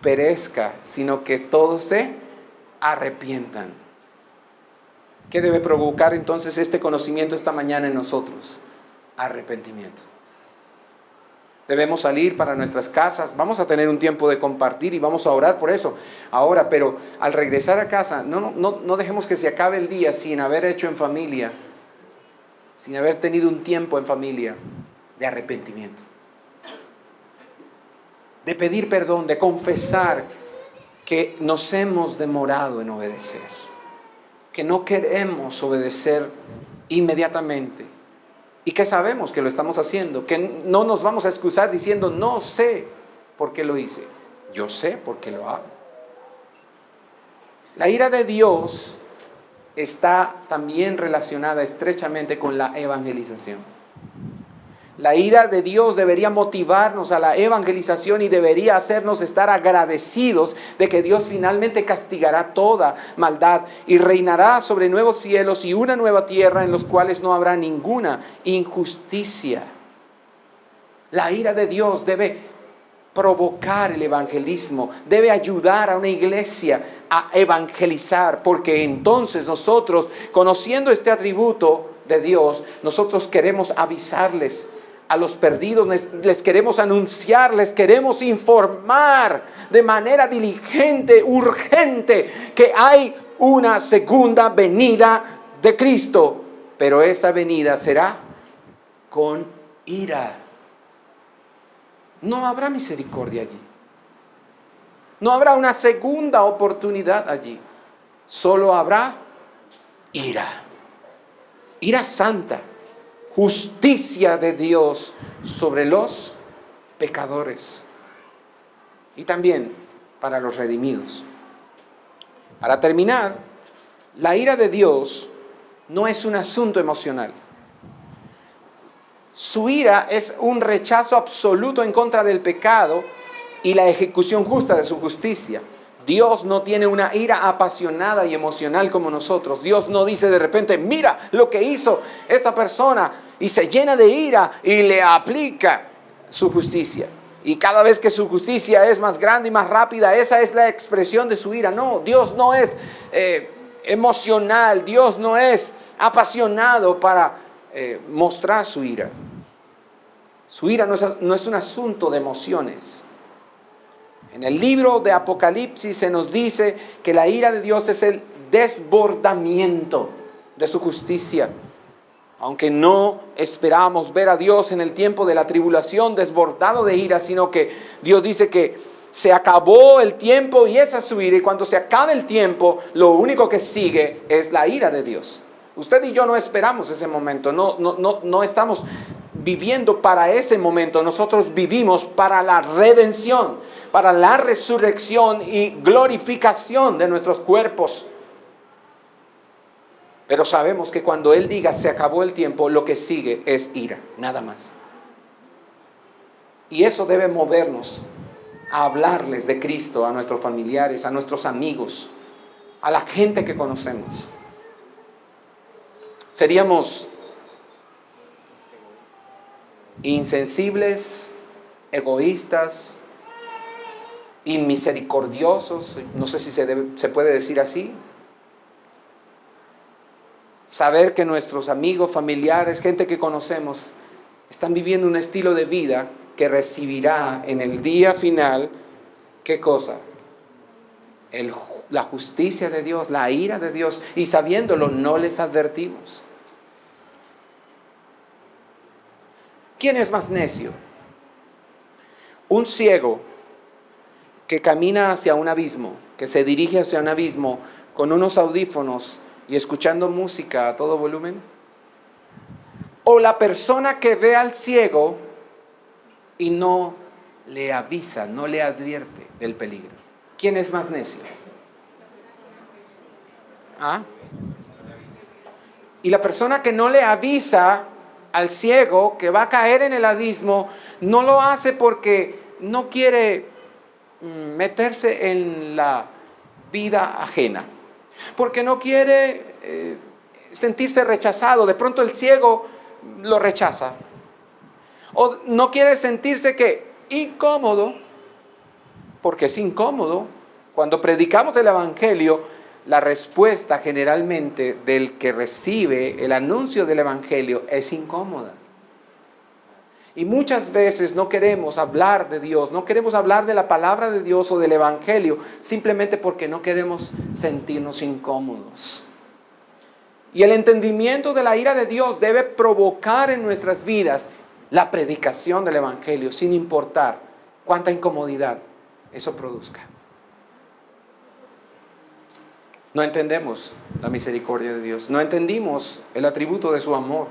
perezca, sino que todos se arrepientan. ¿Qué debe provocar entonces este conocimiento esta mañana en nosotros? Arrepentimiento. Debemos salir para nuestras casas, vamos a tener un tiempo de compartir y vamos a orar por eso ahora, pero al regresar a casa, no dejemos que se acabe el día sin haber hecho en familia, sin haber tenido un tiempo en familia de arrepentimiento, de pedir perdón, de confesar que nos hemos demorado en obedecer, que no queremos obedecer inmediatamente y que sabemos que lo estamos haciendo, que no nos vamos a excusar diciendo no sé por qué lo hice, yo sé por qué lo hago. La ira de Dios está también relacionada estrechamente con la evangelización. La ira de Dios debería motivarnos a la evangelización y debería hacernos estar agradecidos de que Dios finalmente castigará toda maldad y reinará sobre nuevos cielos y una nueva tierra en los cuales no habrá ninguna injusticia. La ira de Dios debe provocar el evangelismo, debe ayudar a una iglesia a evangelizar, porque entonces nosotros, conociendo este atributo de Dios, nosotros queremos avisarles a los perdidos, les queremos anunciar, les queremos informar de manera diligente, urgente, que hay una segunda venida de Cristo, pero esa venida será con ira. No habrá misericordia allí. No habrá una segunda oportunidad allí. Solo habrá ira. Ira santa. Justicia de Dios sobre los pecadores. Y también para los redimidos. Para terminar, la ira de Dios no es un asunto emocional. Su ira es un rechazo absoluto en contra del pecado y la ejecución justa de su justicia. Dios no tiene una ira apasionada y emocional como nosotros. Dios no dice de repente, mira lo que hizo esta persona, y se llena de ira y le aplica su justicia. Y cada vez que su justicia es más grande y más rápida, esa es la expresión de su ira. No, Dios no es emocional, Dios no es apasionado para mostrar su ira. Su ira no es un asunto de emociones. En el libro de Apocalipsis se nos dice que la ira de Dios es el desbordamiento de su justicia. Aunque no esperamos ver a Dios en el tiempo de la tribulación desbordado de ira, sino que Dios dice que se acabó el tiempo y esa es su ira. Y cuando se acabe el tiempo, lo único que sigue es la ira de Dios. Usted y yo no esperamos ese momento, no estamos viviendo para ese momento. Nosotros vivimos para la redención, para la resurrección y glorificación de nuestros cuerpos. Pero sabemos que cuando Él diga se acabó el tiempo, lo que sigue es ira, nada más. Y eso debe movernos a hablarles de Cristo a nuestros familiares, a nuestros amigos, a la gente que conocemos. Seríamos insensibles, egoístas, inmisericordiosos, no sé si se puede decir así. Saber que nuestros amigos, familiares, gente que conocemos, están viviendo un estilo de vida que recibirá en el día final, ¿qué cosa? La justicia de Dios, la ira de Dios, y sabiéndolo no les advertimos. ¿Quién es más necio? Un ciego que camina hacia un abismo, que se dirige hacia un abismo con unos audífonos y escuchando música a todo volumen. O la persona que ve al ciego y no le avisa, no le advierte del peligro. ¿Quién es más necio? ¿Ah? Y la persona que no le avisa al ciego que va a caer en el abismo, no lo hace porque no quiere meterse en la vida ajena, porque no quiere sentirse rechazado. De pronto el ciego lo rechaza, o no quiere sentirse incómodo, porque es incómodo. Cuando predicamos el evangelio, la respuesta generalmente del que recibe el anuncio del evangelio es incómoda. Y muchas veces no queremos hablar de Dios, no queremos hablar de la palabra de Dios o del evangelio, simplemente porque no queremos sentirnos incómodos. Y el entendimiento de la ira de Dios debe provocar en nuestras vidas la predicación del evangelio, sin importar cuánta incomodidad eso produzca. No entendemos la misericordia de Dios, no entendimos el atributo de su amor,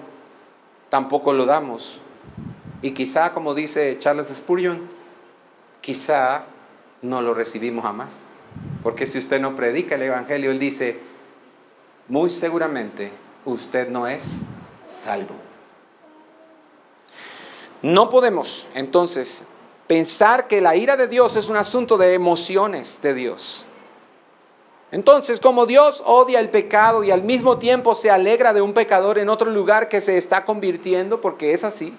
tampoco lo damos. Y quizá, como dice Charles Spurgeon, quizá no lo recibimos jamás. Porque si usted no predica el evangelio, él dice, muy seguramente usted no es salvo. No podemos, entonces, pensar que la ira de Dios es un asunto de emociones de Dios. Entonces, como Dios odia el pecado y al mismo tiempo se alegra de un pecador en otro lugar que se está convirtiendo, porque es así.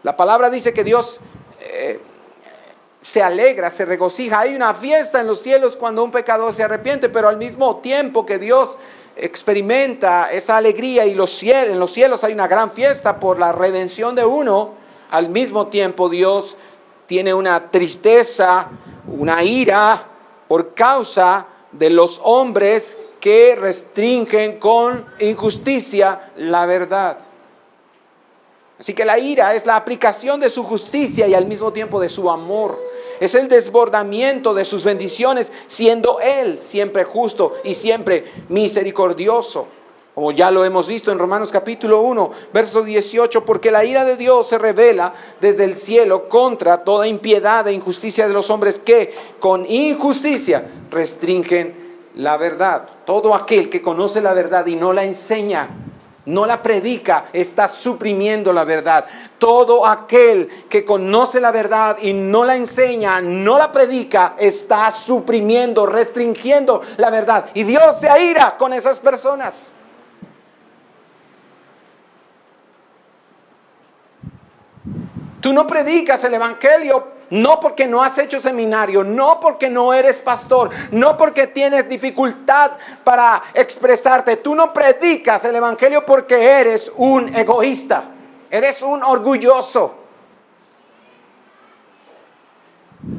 La palabra dice que Dios se alegra, se regocija. Hay una fiesta en los cielos cuando un pecador se arrepiente, pero al mismo tiempo que Dios experimenta esa alegría y en los cielos hay una gran fiesta por la redención de uno, al mismo tiempo Dios tiene una tristeza, una ira por causa de los hombres que restringen con injusticia la verdad. Así que la ira es la aplicación de su justicia y al mismo tiempo de su amor. Es el desbordamiento de sus bendiciones, siendo Él siempre justo y siempre misericordioso. Como ya lo hemos visto en Romanos capítulo 1, verso 18, porque la ira de Dios se revela desde el cielo contra toda impiedad e injusticia de los hombres que con injusticia restringen la verdad. Todo aquel que conoce la verdad y no la enseña, no la predica, está suprimiendo la verdad. Todo aquel que conoce la verdad y no la enseña, no la predica, está suprimiendo, restringiendo la verdad. Y Dios se aira con esas personas. Tú no predicas el evangelio no porque no has hecho seminario, no porque no eres pastor, no porque tienes dificultad para expresarte. Tú no predicas el evangelio porque eres un egoísta, eres un orgulloso.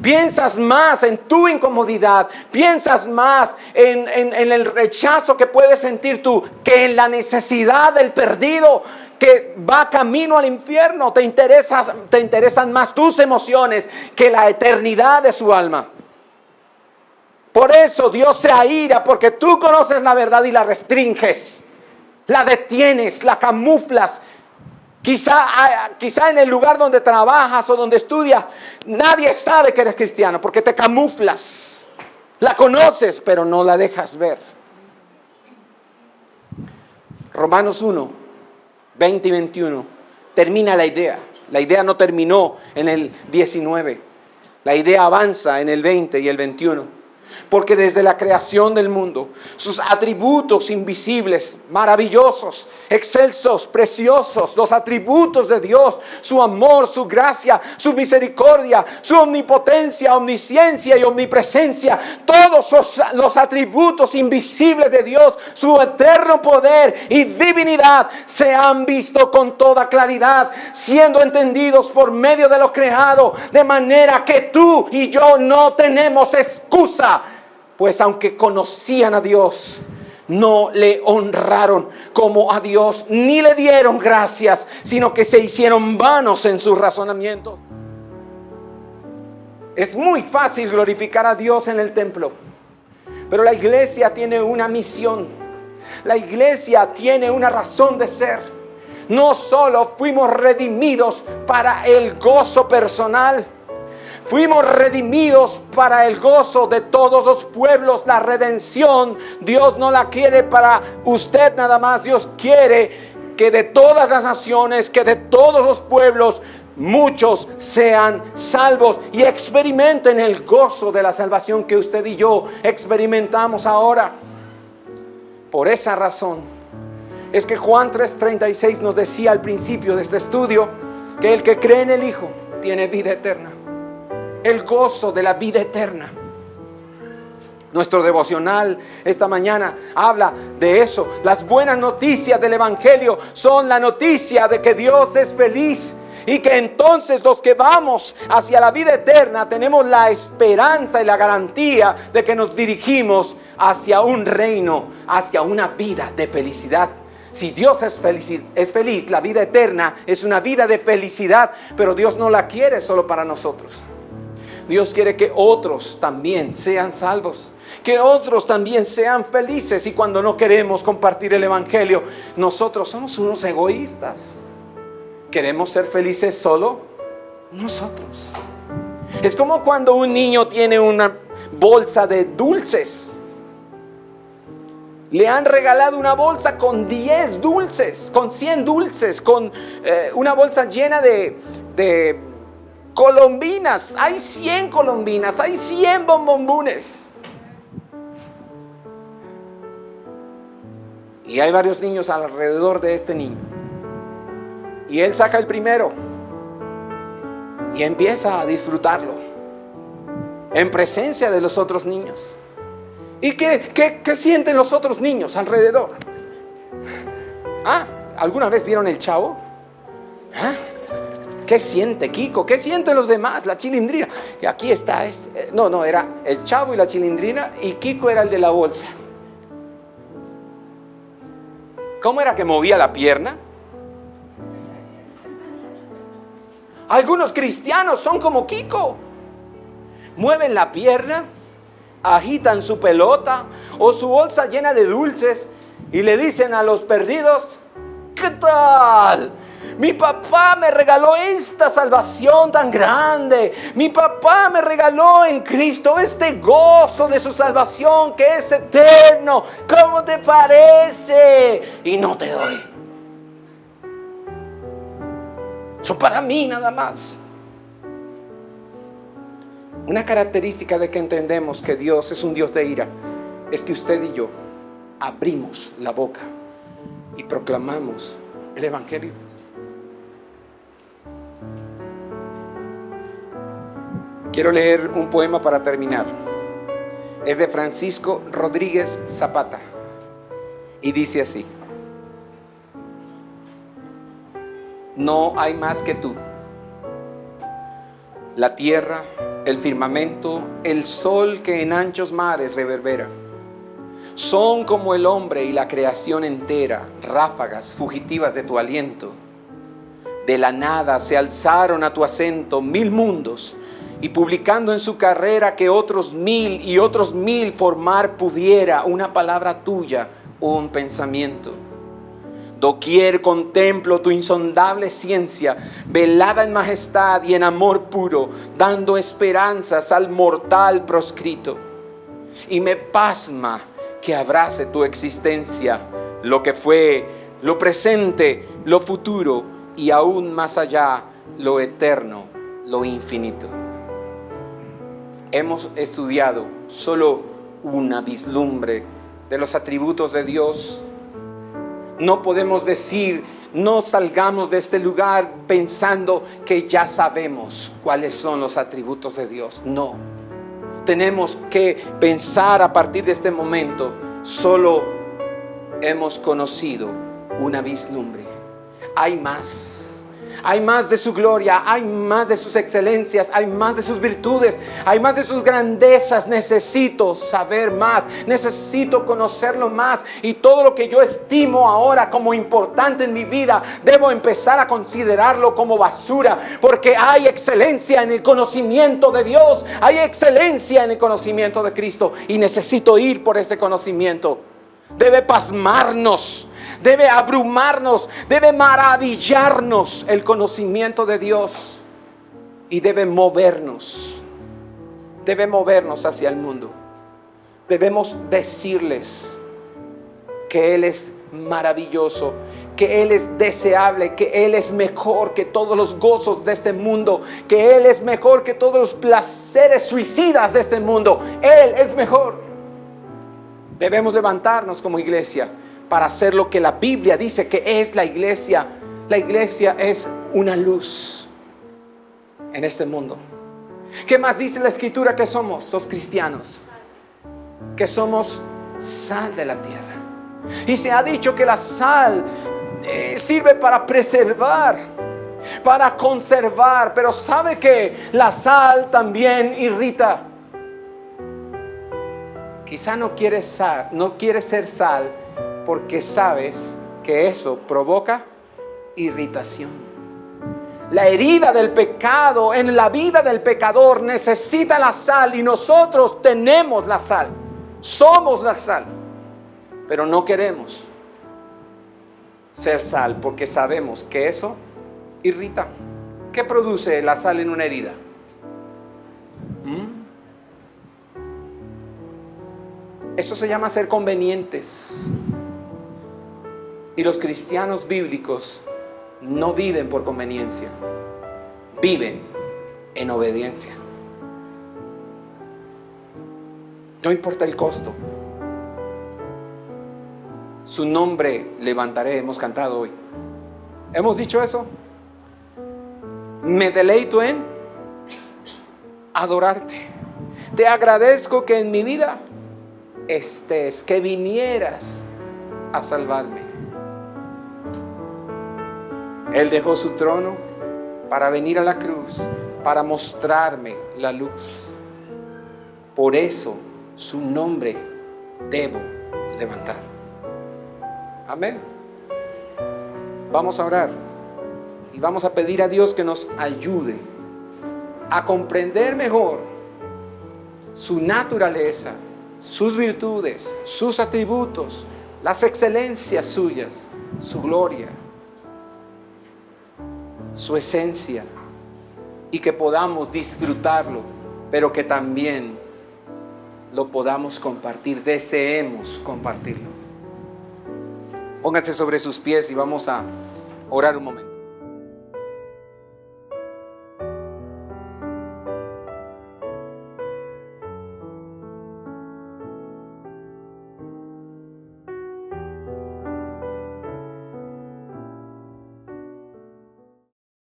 Piensas más en tu incomodidad, piensas más en el rechazo que puedes sentir tú que en la necesidad del perdido que va camino al infierno. Te interesan más tus emociones que la eternidad de su alma. Por eso Dios se aira, porque tú conoces la verdad y la restringes, la detienes, la camuflas. Quizá en el lugar donde trabajas o donde estudias, nadie sabe que eres cristiano porque te camuflas. La conoces, pero no la dejas ver. Romanos 1, 20 y 21. Termina la idea. La idea no terminó en el 19. La idea avanza en el 20 y el 21. Porque desde la creación del mundo, sus atributos invisibles, maravillosos, excelsos, preciosos, los atributos de Dios, su amor, su gracia, su misericordia, su omnipotencia, omnisciencia y omnipresencia, todos los atributos invisibles de Dios, su eterno poder y divinidad se han visto con toda claridad, siendo entendidos por medio de lo creado, de manera que tú y yo no tenemos excusa. Pues aunque conocían a Dios, no le honraron como a Dios, ni le dieron gracias, sino que se hicieron vanos en sus razonamientos. Es muy fácil glorificar a Dios en el templo, pero la iglesia tiene una misión. La iglesia tiene una razón de ser. No solo fuimos redimidos para el gozo personal, fuimos redimidos para el gozo de todos los pueblos. La redención, Dios no la quiere para usted nada más. Dios quiere que de todas las naciones, que de todos los pueblos, muchos sean salvos y experimenten el gozo de la salvación que usted y yo experimentamos ahora. Por esa razón es que Juan 3:36 nos decía al principio de este estudio que el que cree en el Hijo tiene vida eterna. El gozo de la vida eterna. Nuestro devocional esta mañana habla de eso. Las buenas noticias del Evangelio son la noticia de que Dios es feliz y que entonces los que vamos hacia la vida eterna tenemos la esperanza y la garantía de que nos dirigimos hacia un reino, hacia una vida de felicidad. Si Dios es feliz, la vida eterna es una vida de felicidad, pero Dios no la quiere solo para nosotros. Dios quiere que otros también sean salvos, que otros también sean felices. Y cuando no queremos compartir el Evangelio, nosotros somos unos egoístas. ¿Queremos ser felices solo nosotros? Es como cuando un niño tiene una bolsa de dulces. Le han regalado una bolsa con 10 dulces, con 100 dulces, con una bolsa llena de de colombinas, hay 100 colombinas, hay 100 bombombunes. Y hay varios niños alrededor de este niño. Y él saca el primero y empieza a disfrutarlo en presencia de los otros niños. ¿Y qué sienten los otros niños alrededor? ¿Alguna vez vieron el Chavo? ¿Qué siente Kiko? ¿Qué sienten los demás? La Chilindrina. Y aquí está No, era el Chavo y la Chilindrina, y Kiko era el de la bolsa. ¿Cómo era que movía la pierna? Algunos cristianos son como Kiko. Mueven la pierna, agitan su pelota o su bolsa llena de dulces y le dicen a los perdidos: ¿qué tal? Mi papá me regaló esta salvación tan grande. Mi papá me regaló en Cristo este gozo de su salvación que es eterno. ¿Cómo te parece? Y no te doy. Son para mí nada más. Una característica de que entendemos que Dios es un Dios de ira es que usted y yo abrimos la boca y proclamamos el Evangelio. Quiero leer un poema para terminar. Es de Francisco Rodríguez Zapata y dice así: no hay más que tú. La tierra, el firmamento, el sol que en anchos mares reverbera, son como el hombre y la creación entera, ráfagas fugitivas de tu aliento. De la nada se alzaron a tu acento 1000 mundos, y publicando en su carrera que otros 1000 y otros 1000 formar pudiera una palabra tuya, un pensamiento. Doquier contemplo tu insondable ciencia, velada en majestad y en amor puro, dando esperanzas al mortal proscrito. Y me pasma que abrace tu existencia, lo que fue, lo presente, lo futuro y aún más allá, lo eterno, lo infinito. Hemos estudiado solo una vislumbre de los atributos de Dios. No podemos decir, no salgamos de este lugar pensando que ya sabemos cuáles son los atributos de Dios. No, tenemos que pensar a partir de este momento, solo hemos conocido una vislumbre. Hay más. Hay más de su gloria, hay más de sus excelencias, hay más de sus virtudes, hay más de sus grandezas. Necesito saber más, necesito conocerlo más. Y todo lo que yo estimo ahora como importante en mi vida, debo empezar a considerarlo como basura, porque hay excelencia en el conocimiento de Dios, hay excelencia en el conocimiento de Cristo, y necesito ir por ese conocimiento. Debe pasmarnos, debe abrumarnos, debe maravillarnos el conocimiento de Dios, y debe movernos hacia el mundo. Debemos decirles que Él es maravilloso, que Él es deseable, que Él es mejor que todos los gozos de este mundo, que Él es mejor que todos los placeres suicidas de este mundo. Él es mejor. Debemos levantarnos como iglesia para hacer lo que la Biblia dice que es la iglesia. La iglesia es una luz en este mundo. ¿Qué más dice la Escritura que somos los cristianos? Que somos sal de la tierra. Y se ha dicho que la sal sirve para preservar, para conservar. Pero ¿sabe que la sal también irrita? Quizá no quieres ser sal porque sabes que eso provoca irritación. La herida del pecado en la vida del pecador necesita la sal, y nosotros tenemos la sal. Somos la sal. Pero no queremos ser sal porque sabemos que eso irrita. ¿Qué produce la sal en una herida? Eso se llama ser convenientes. Y los cristianos bíblicos no viven por conveniencia. viven en obediencia. No importa el costo. Su nombre levantaré, hemos cantado hoy. ¿Hemos dicho eso? Me deleito en adorarte. Te agradezco que en mi vida estés, que vinieras a salvarme. Él dejó su trono para venir a la cruz, para mostrarme la luz. Por eso su nombre debo levantar. Amén. Vamos a orar y vamos a pedir a Dios que nos ayude a comprender mejor su naturaleza, sus virtudes, sus atributos, las excelencias suyas, su gloria, su esencia, y que podamos disfrutarlo, pero que también lo podamos compartir, deseemos compartirlo. Pónganse sobre sus pies y vamos a orar un momento.